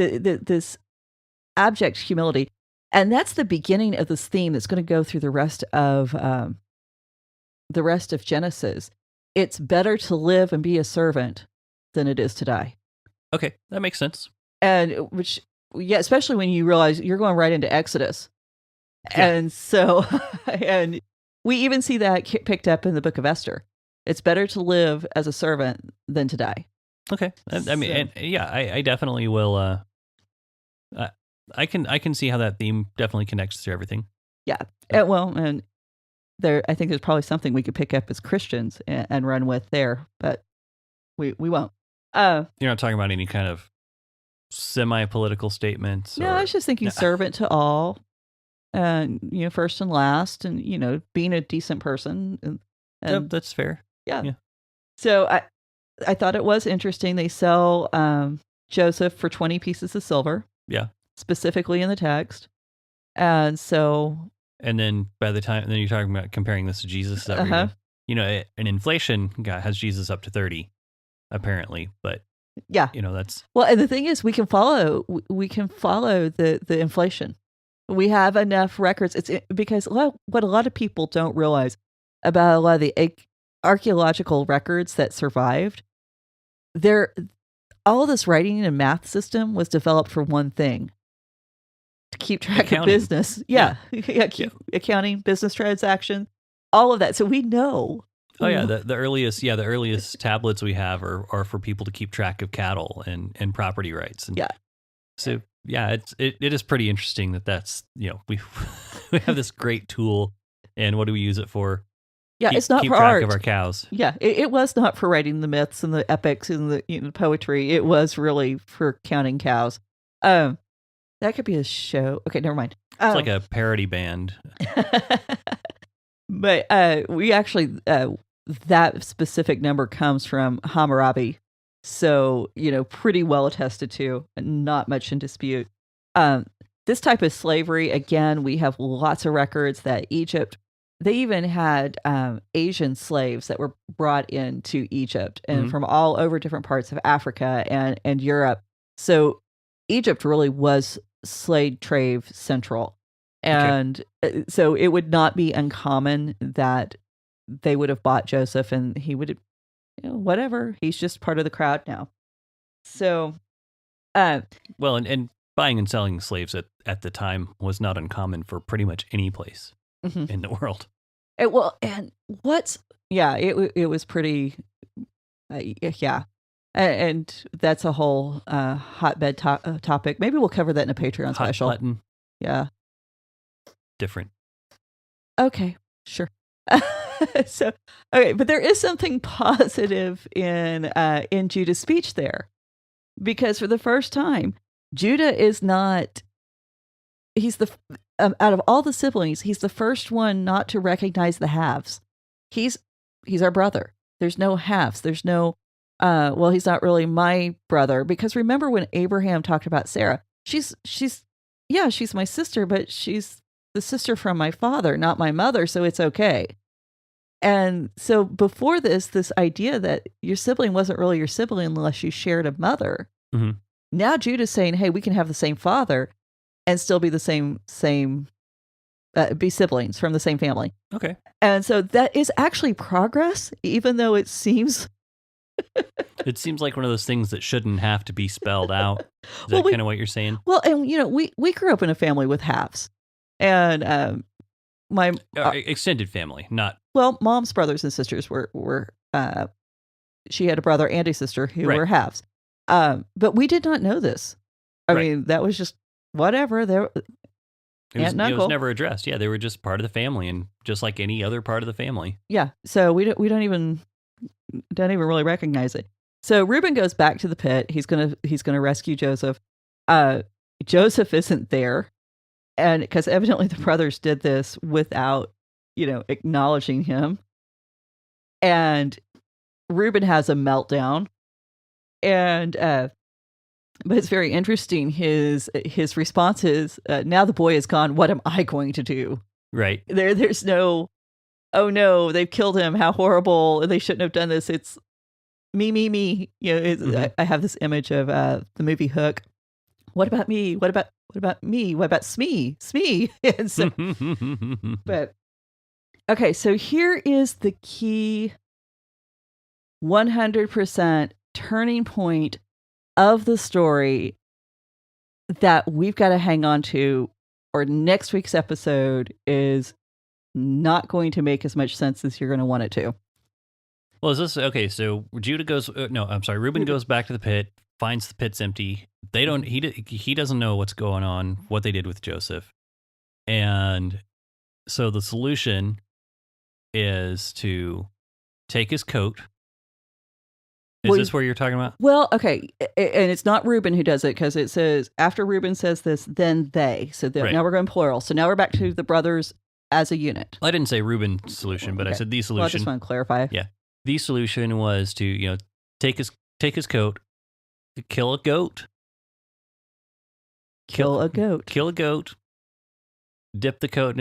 this abject humility. And that's the beginning of this theme that's going to go through the rest of Genesis. It's better to live and be a servant than it is to die. Okay, that makes sense. And especially when you realize you're going right into Exodus. Yeah. And so, and we even see that picked up in the book of Esther. It's better to live as a servant than to die. Okay. I mean, I definitely will. I can see how that theme definitely connects to everything. Yeah. And I think there's probably something we could pick up as Christians and run with there, but we won't. You're not talking about any kind of semi-political statements? No, I was just thinking servant to all, and first and last, and being a decent person. And yep, that's fair. Yeah. So I thought it was interesting. They sell Joseph for 20 pieces of silver. Yeah. Specifically in the text. And so. And then then you're talking about comparing this to Jesus. An inflation has Jesus up to 30, apparently. But yeah, that's. Well, and the thing is, we can follow the inflation. We have enough records. Because what a lot of people don't realize about a lot of the archaeological records that survived, all this writing and math system was developed for one thing: to keep track of business. Yeah. Accounting, business transaction, all of that. So we know. Oh yeah, the earliest tablets we have are for people to keep track of cattle and property rights. And so yeah, it is pretty interesting that's we we have this great tool, and what do we use it for? Yeah, it's not keep for track art of our cows. Yeah, it was not for writing the myths and the epics and the poetry. It was really for counting cows. That could be a show. Okay, never mind. It's like a parody band. But we actually that specific number comes from Hammurabi, so pretty well attested to, not much in dispute. This type of slavery, again, we have lots of records that Egypt. They even had Asian slaves that were brought into Egypt and from all over different parts of Africa and Europe. So Egypt really was slave trade central. And so it would not be uncommon that they would have bought Joseph and he would have, whatever. He's just part of the crowd now. So, well, and buying and selling slaves at the time was not uncommon for pretty much any place in the world. It was pretty, yeah. And that's a whole hotbed topic. Maybe we'll cover that in a Patreon special. Button. Yeah. Different. Okay, sure. So, okay, but there is something positive in Judah's speech there, because for the first time, Judah is not. He's the out of all the siblings, he's the first one not to recognize the halves. He's our brother. There's no halves. There's no. Well, he's not really my brother, because remember when Abraham talked about Sarah? She's my sister, but she's the sister from my father, not my mother, so it's okay. And so before this idea that your sibling wasn't really your sibling unless you shared a mother. Mm-hmm. Now Judah's saying, hey, we can have the same father and still be the same be siblings from the same family. Okay. And so that is actually progress, even though it seems it seems like one of those things that shouldn't have to be spelled out. Is that kind of what you're saying? Well, and we grew up in a family with halves. And my extended family, not mom's brothers and sisters were she had a brother and a sister who were halves. But we did not know this. I mean, that was just whatever. It was never addressed. Yeah, they were just part of the family, and just like any other part of the family. Yeah, so we don't even really recognize it. So Reuben goes back to the pit. He's gonna rescue Joseph. Joseph isn't there, and because evidently the brothers did this without acknowledging him. And Reuben has a meltdown, and but it's very interesting. His response is, now the boy is gone, what am I going to do? Right. There's no, oh no, they've killed him. How horrible. They shouldn't have done this. It's me. I have this image of the movie Hook. What about me? What about me? What about Smee? And so, but okay, so here is the key 100% turning point of the story that we've got to hang on to, or next week's episode is not going to make as much sense as you're going to want it to. Well, is this okay? So Judah goes. Reuben goes back to the pit, finds the pit's empty. They don't. He doesn't know what's going on, what they did with Joseph, and so the solution is to take his coat. Is this where you're talking about? Well, okay, and it's not Reuben who does it, because it says, after Reuben says this, then they. So now we're going plural. So now we're back to the brothers as a unit. I didn't say Reuben's solution, but I said the solution. Well, I just want to clarify. Yeah. The solution was to, take his coat, kill a goat. Kill a goat. Dip the coat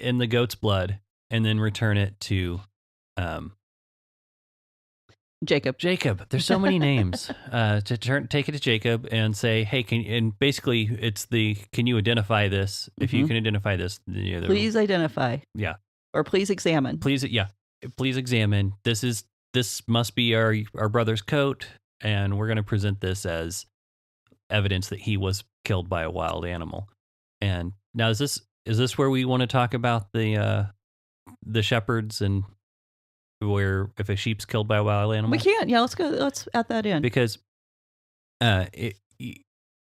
in the goat's blood, and then return it to Jacob. There's so many names. Take it to Jacob and say, hey, and basically it's can you identify this? If you can identify this, Please identify. Yeah. Or please examine. Please examine. This must be our brother's coat, and we're going to present this as evidence that he was killed by a wild animal. And now is this where we want to talk about the shepherds and where if a sheep's killed by a wild animal? We can. Yeah, let's go. Let's add that in. Because when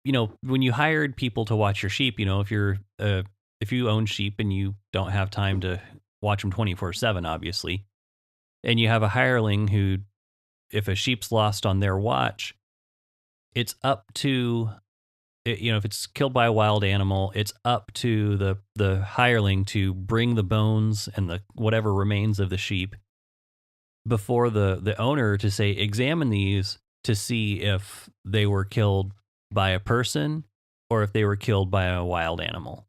you hired people to watch your sheep, if you own sheep and you don't have time to watch them 24/7, obviously, and you have a hireling who, if a sheep's lost on their watch, it's up to, if it's killed by a wild animal, it's up to the hireling to bring the bones and the whatever remains of the sheep before the owner to say, examine these to see if they were killed by a person or if they were killed by a wild animal.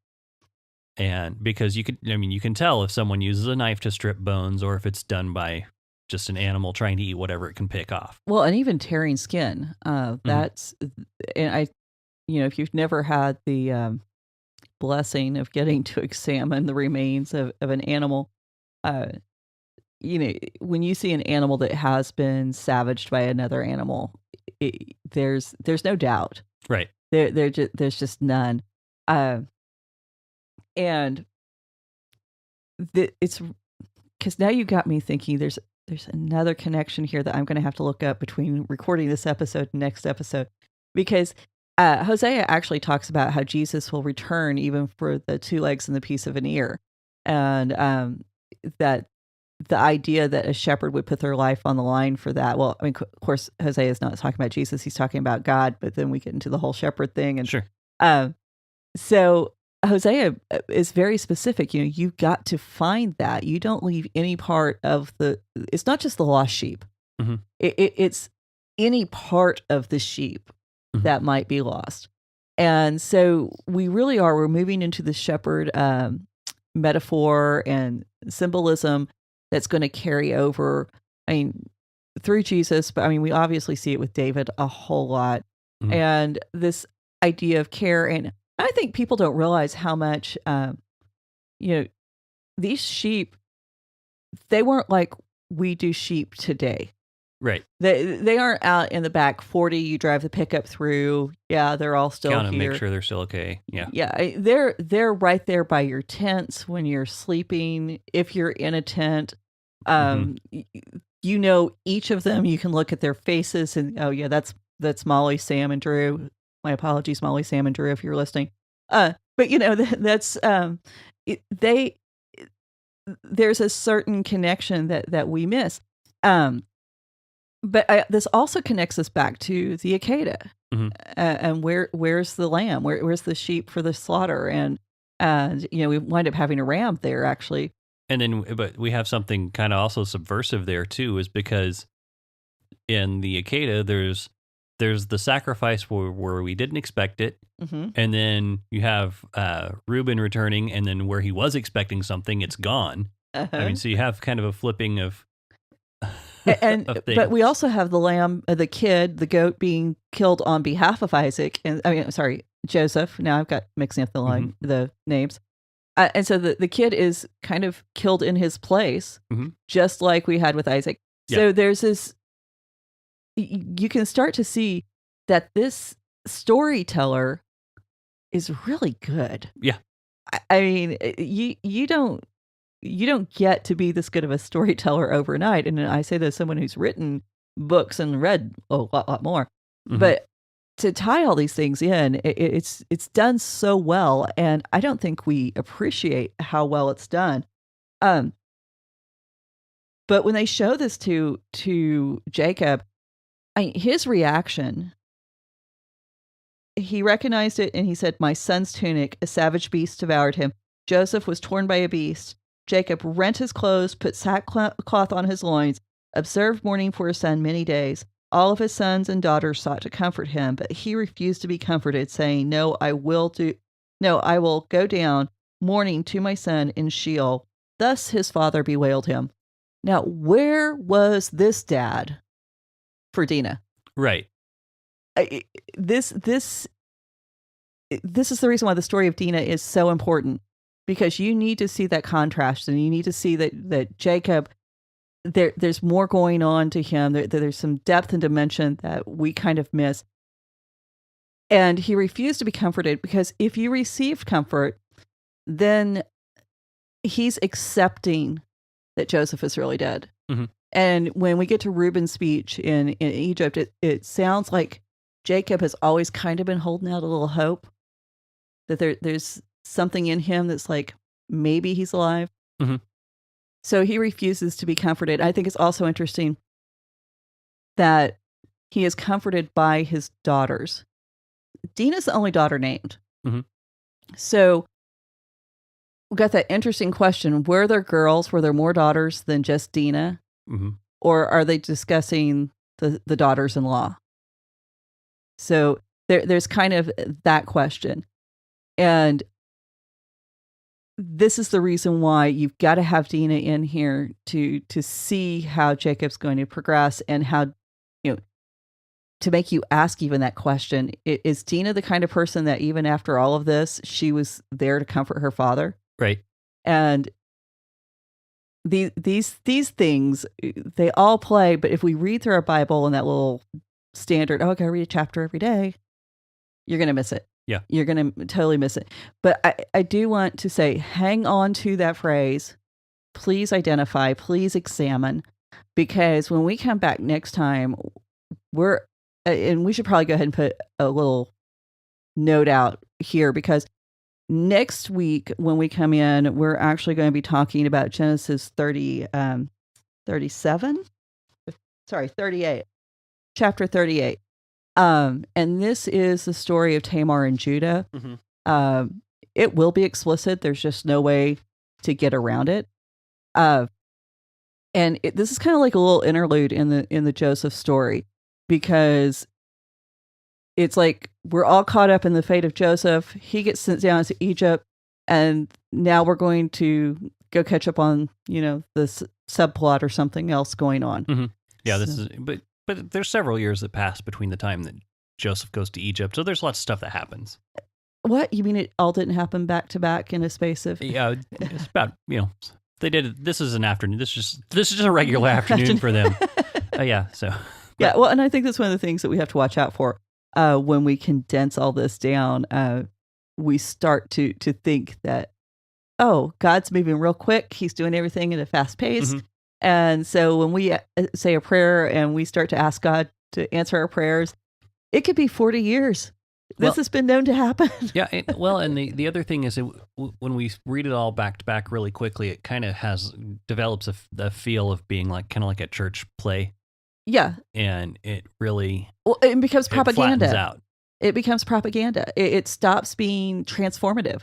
And because you can tell if someone uses a knife to strip bones or if it's done by just an animal trying to eat whatever it can pick off. Well, and even tearing skin. That's, and if you've never had the blessing of getting to examine the remains of an animal, when you see an animal that has been savaged by another animal, there's no doubt. Right. There's just none. And it's because now you got me thinking there's another connection here that I'm going to have to look up between recording this episode and next episode, because Hosea actually talks about how Jesus will return even for the 2 legs and the piece of an ear. And that the idea that a shepherd would put their life on the line for that. Well, I mean, of course, Hosea is not talking about Jesus. He's talking about God, but then we get into the whole shepherd thing. And sure. So Hosea is very specific. You've got to find that. You don't leave any part of it's not just the lost sheep. Mm-hmm. It's any part of the sheep that might be lost. And so we're moving into the shepherd metaphor and symbolism that's going to carry over, through Jesus, but we obviously see it with David a whole lot. Mm-hmm. And this idea of care, and I think people don't realize how much, these sheep, they weren't like we do sheep today. Right. They aren't out in the back 40, you drive the pickup through. Yeah, they're all still Count here. And make sure they're still okay. Yeah. Yeah, they're right there by your tents when you're sleeping. If you're in a tent, each of them, you can look at their faces and, oh yeah, that's Molly, Sam, and Drew. My apologies, Molly, Sam, and Drew, if you're listening. But that's there's a certain connection that we miss. But this also connects us back to the Akeda, and where's the lamb? Where's the sheep for the slaughter? And we wind up having a ram there actually. And then, but we have something kind of also subversive there too, is because in the Akeda, there's the sacrifice where we didn't expect it, and then you have Reuben returning, and then where he was expecting something, it's gone. So you have kind of a flipping of. But we also have the lamb, the goat being killed on behalf of Isaac, and Joseph. Now I've got mixing up the names, and so the kid is kind of killed in his place, just like we had with Isaac. Yeah. So there's this. You can start to see that this storyteller is really good. Yeah, you don't get to be this good of a storyteller overnight. And I say this as someone who's written books and read a lot more. But to tie all these things in, it's done so well, and I don't think we appreciate how well it's done. But when they show this to Jacob, his reaction, he recognized it and he said, "My son's tunic, a savage beast devoured him. Joseph was torn by a beast. Jacob rent his clothes, put sackcloth on his loins, observed mourning for his son many days. All of his sons and daughters sought to comfort him, but he refused to be comforted, saying, No, I will go down mourning to my son in Sheol." Thus his father bewailed him. Now, where was this dad for Dinah. Right. This is the reason why the story of Dinah is so important, because you need to see that contrast, and you need to see that Jacob, there's more going on to him. There's some depth and dimension that we kind of miss. And he refused to be comforted, because if you received comfort, then he's accepting that Joseph is really dead. Mm-hmm. And when we get to Reuben's speech in Egypt, it sounds like Jacob has always kind of been holding out a little hope that there's something in him that's like, maybe he's alive. Mm-hmm. So he refuses to be comforted. I think it's also interesting that he is comforted by his daughters. Dinah's the only daughter named. Mm-hmm. So we got that interesting question. Were there girls? Were there more daughters than just Dinah? Mm-hmm. Or are they discussing the daughters-in-law? So there's kind of that question. And this is the reason why you've got to have Dinah in here to see how Jacob's going to progress, and how, to make you ask even that question. Is Dinah the kind of person that even after all of this, she was there to comfort her father? Right. And these things, they all play, but if we read through our Bible in that little standard, I gotta read a chapter every day, you're going to miss it. Yeah. You're going to totally miss it. But I do want to say, hang on to that phrase. Please identify, please examine, because when we come back next time, and we should probably go ahead and put a little note out here, because next week when we come in, we're actually going to be talking about Genesis 38, chapter 38. And this is the story of Tamar and Judah. Mm-hmm. It will be explicit. There's just no way to get around it. And this is kind of like a little interlude in the Joseph story, because it's like we're all caught up in the fate of Joseph. He gets sent down to Egypt, and now we're going to go catch up on, this subplot or something else going on. Mm-hmm. Yeah, but there's several years that pass between the time that Joseph goes to Egypt, so there's lots of stuff that happens. What? You mean it all didn't happen back to back in a space of? Yeah, it's about, they did it. This is an afternoon. This is just a regular afternoon for them. Yeah, so. Yeah, well, and I think that's one of the things that we have to watch out for. When we condense all this down, we start to think that, God's moving real quick. He's doing everything at a fast pace. Mm-hmm. And so when we say a prayer and we start to ask God to answer our prayers, it could be 40 years. This has been known to happen. Yeah, and the other thing is, when we read it all back to back really quickly, it kind of develops a feel of being kind of like a church play. Yeah. And it really... Well, it becomes propaganda. It flattens out. It becomes propaganda. It stops being transformative.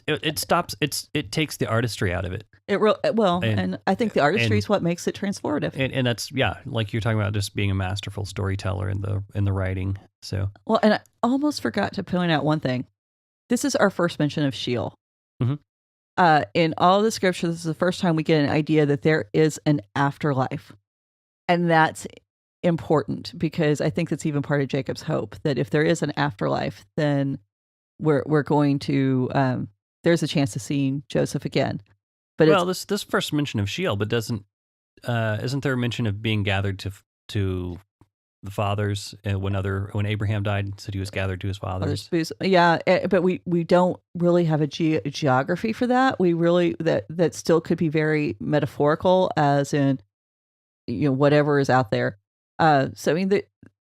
It stops. It takes the artistry out of it. And I think the artistry is what makes it transformative. And that's, like you're talking about, just being a masterful storyteller in the writing. So and I almost forgot to point out one thing. This is our first mention of Sheol. Mm-hmm. In all the scriptures, this is the first time we get an idea that there is an afterlife, and that's important, because I think that's even part of Jacob's hope, that if there is an afterlife, then we're going to there's a chance of seeing Joseph again. But this first mention of Sheol, but isn't there a mention of being gathered to the fathers when Abraham died? Said he was gathered to his fathers. Yeah, but we don't really have a geography for that. We really that still could be very metaphorical, as in whatever is out there. So I mean,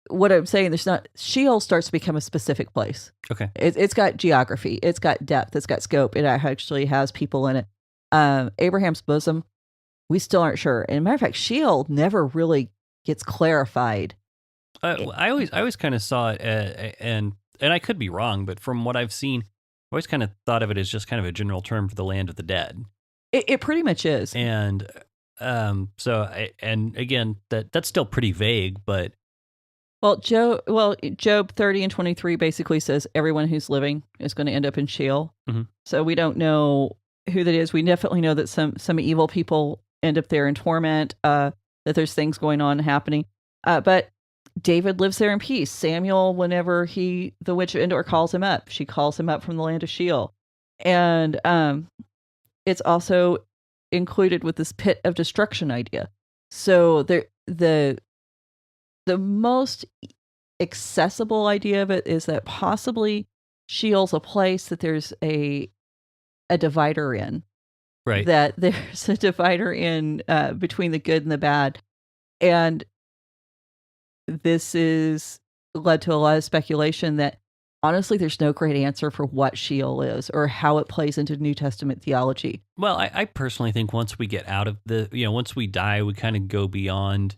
what I'm saying, there's not, Sheol starts to become a specific place. Okay. It's got geography, it's got depth, it's got scope, it actually has people in it. Abraham's bosom, we still aren't sure. And matter of fact, Sheol never really gets clarified. I always kind of saw it, and I could be wrong, but from what I've seen, I always kind of thought of it as just kind of a general term for the land of the dead. It pretty much is. And and again, that's still pretty vague, but Job 30 and 23 basically says everyone who's living is going to end up in Sheol. Mm-hmm. So we don't know who that is. We definitely know that some evil people end up there in torment, that there's things going on happening. But David lives there in peace. Samuel, whenever the witch of Endor calls him up, she calls him up from the land of Sheol. And it's also included with this pit of destruction idea. So the most accessible idea of it is that possibly Sheol's a place that there's a divider in. Right. That there's a divider in between the good and the bad. And this is led to a lot of speculation that honestly, there's no great answer for what Sheol is or how it plays into New Testament theology. Well, I personally think once we get out of once we die, we kind of go beyond,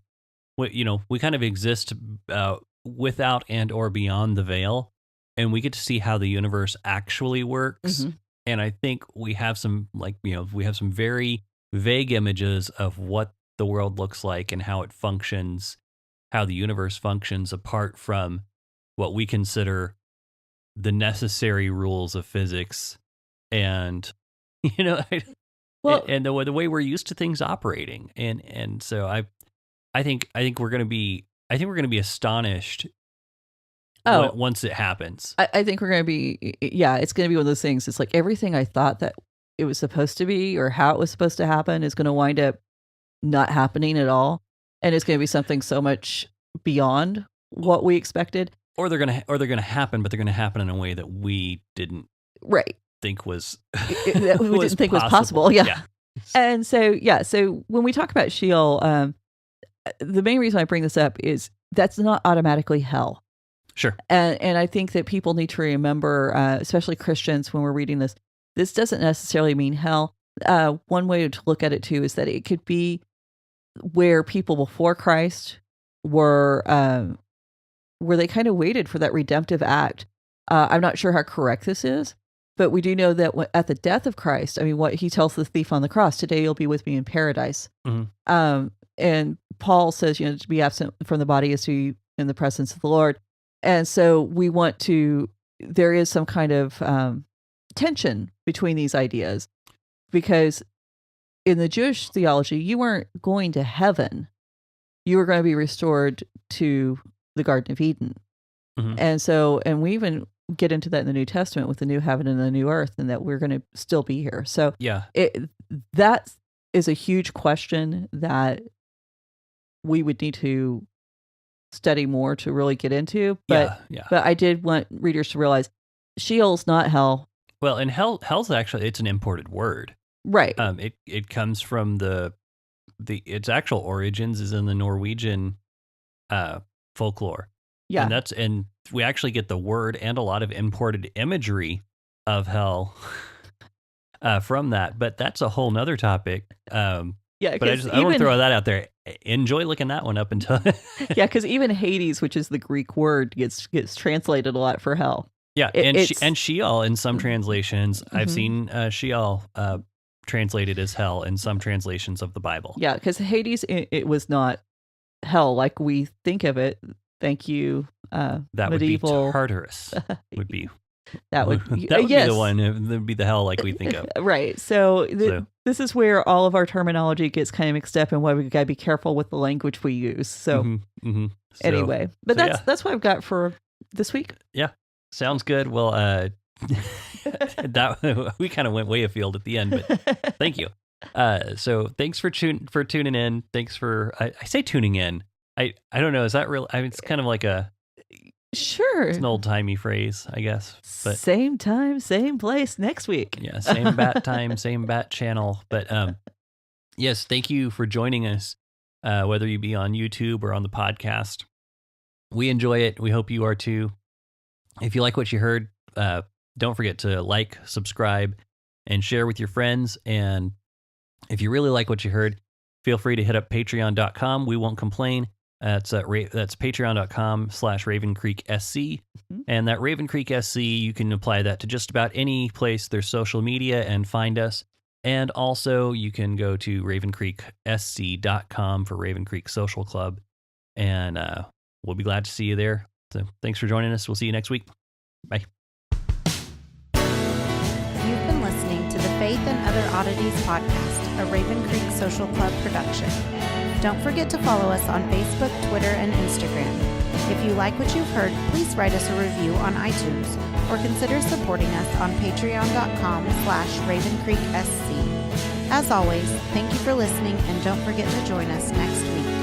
we kind of exist without and or beyond the veil, and we get to see how the universe actually works. Mm-hmm. And I think we have some very vague images of what the world looks like and how it functions, how the universe functions apart from what we consider the necessary rules of physics, and and the way we're used to things operating, and so I think we're going to be astonished once it happens. I think we're going to be it's going to be one of those things. It's like everything I thought that it was supposed to be or how it was supposed to happen is going to wind up not happening at all, and it's going to be something so much beyond what we expected. Or they're gonna happen, but they're gonna happen in a way that we didn't think was that we didn't think was possible. Yeah. And so when we talk about Sheol, the main reason I bring this up is that's not automatically hell. Sure. And I think that people need to remember, especially Christians, when we're reading this doesn't necessarily mean hell. One way to look at it too is that it could be where people before Christ were where they kind of waited for that redemptive act. I'm not sure how correct this is, but we do know that at the death of Christ, I mean, what he tells the thief on the cross, today you'll be with me in paradise. Mm-hmm. And Paul says, to be absent from the body is to be in the presence of the Lord. And so there is some kind of tension between these ideas, because in the Jewish theology, you weren't going to heaven. You were going to be restored to the Garden of Eden. Mm-hmm. And we even get into that in the New Testament with the new heaven and the new earth, and that we're going to still be here. So that is a huge question that we would need to study more to really get into. But I did want readers to realize Sheol's not hell. Well, and hell's actually, it's an imported word. Right. It comes from its actual origins is in the Norwegian folklore. Yeah. And we actually get the word and a lot of imported imagery of hell from that, but that's a whole nother topic. But I want to throw that out there. Enjoy looking that one up until because even Hades, which is the Greek word, gets translated a lot for hell. Yeah, and Sheol in some translations. Mm-hmm. I've seen Sheol translated as hell in some translations of the Bible. Yeah, because Hades, it was not hell like we think of it. Thank you. That medieval would be Tartarus. Would be that would be the one. That would be the hell like we think of. Right. So this is where all of our terminology gets kind of mixed up, and why we got to be careful with the language we use. So, anyway, but that's what I've got for this week. Yeah, sounds good. Well, that we kind of went way afield at the end, but thank you. So thanks for tuning in. Thanks for I say tuning in. I don't know. Is that real? I mean, it's kind of like sure. It's an old timey phrase, I guess. But same time, same place next week. Yeah, same bat time, same bat channel. But yes, thank you for joining us. Whether you be on YouTube or on the podcast, we enjoy it. We hope you are too. If you like what you heard, don't forget to like, subscribe, and share with your friends. And if you really like what you heard, feel free to hit up patreon.com. We won't complain. That's patreon.com/RavenCreekSC. Mm-hmm. And that Raven Creek SC, you can apply that to just about any place there's social media and find us. And also you can go to RavenCreekSC.com for Raven Creek Social Club. And we'll be glad to see you there. So thanks for joining us. We'll see you next week. Bye. You've been listening to the Faith and Other Oddities podcast, a Raven Creek Social Club production. Don't forget to follow us on Facebook, Twitter, and Instagram. If you like what you've heard, please write us a review on iTunes or consider supporting us on patreon.com/RavenCreekSC. As always, thank you for listening and don't forget to join us next week.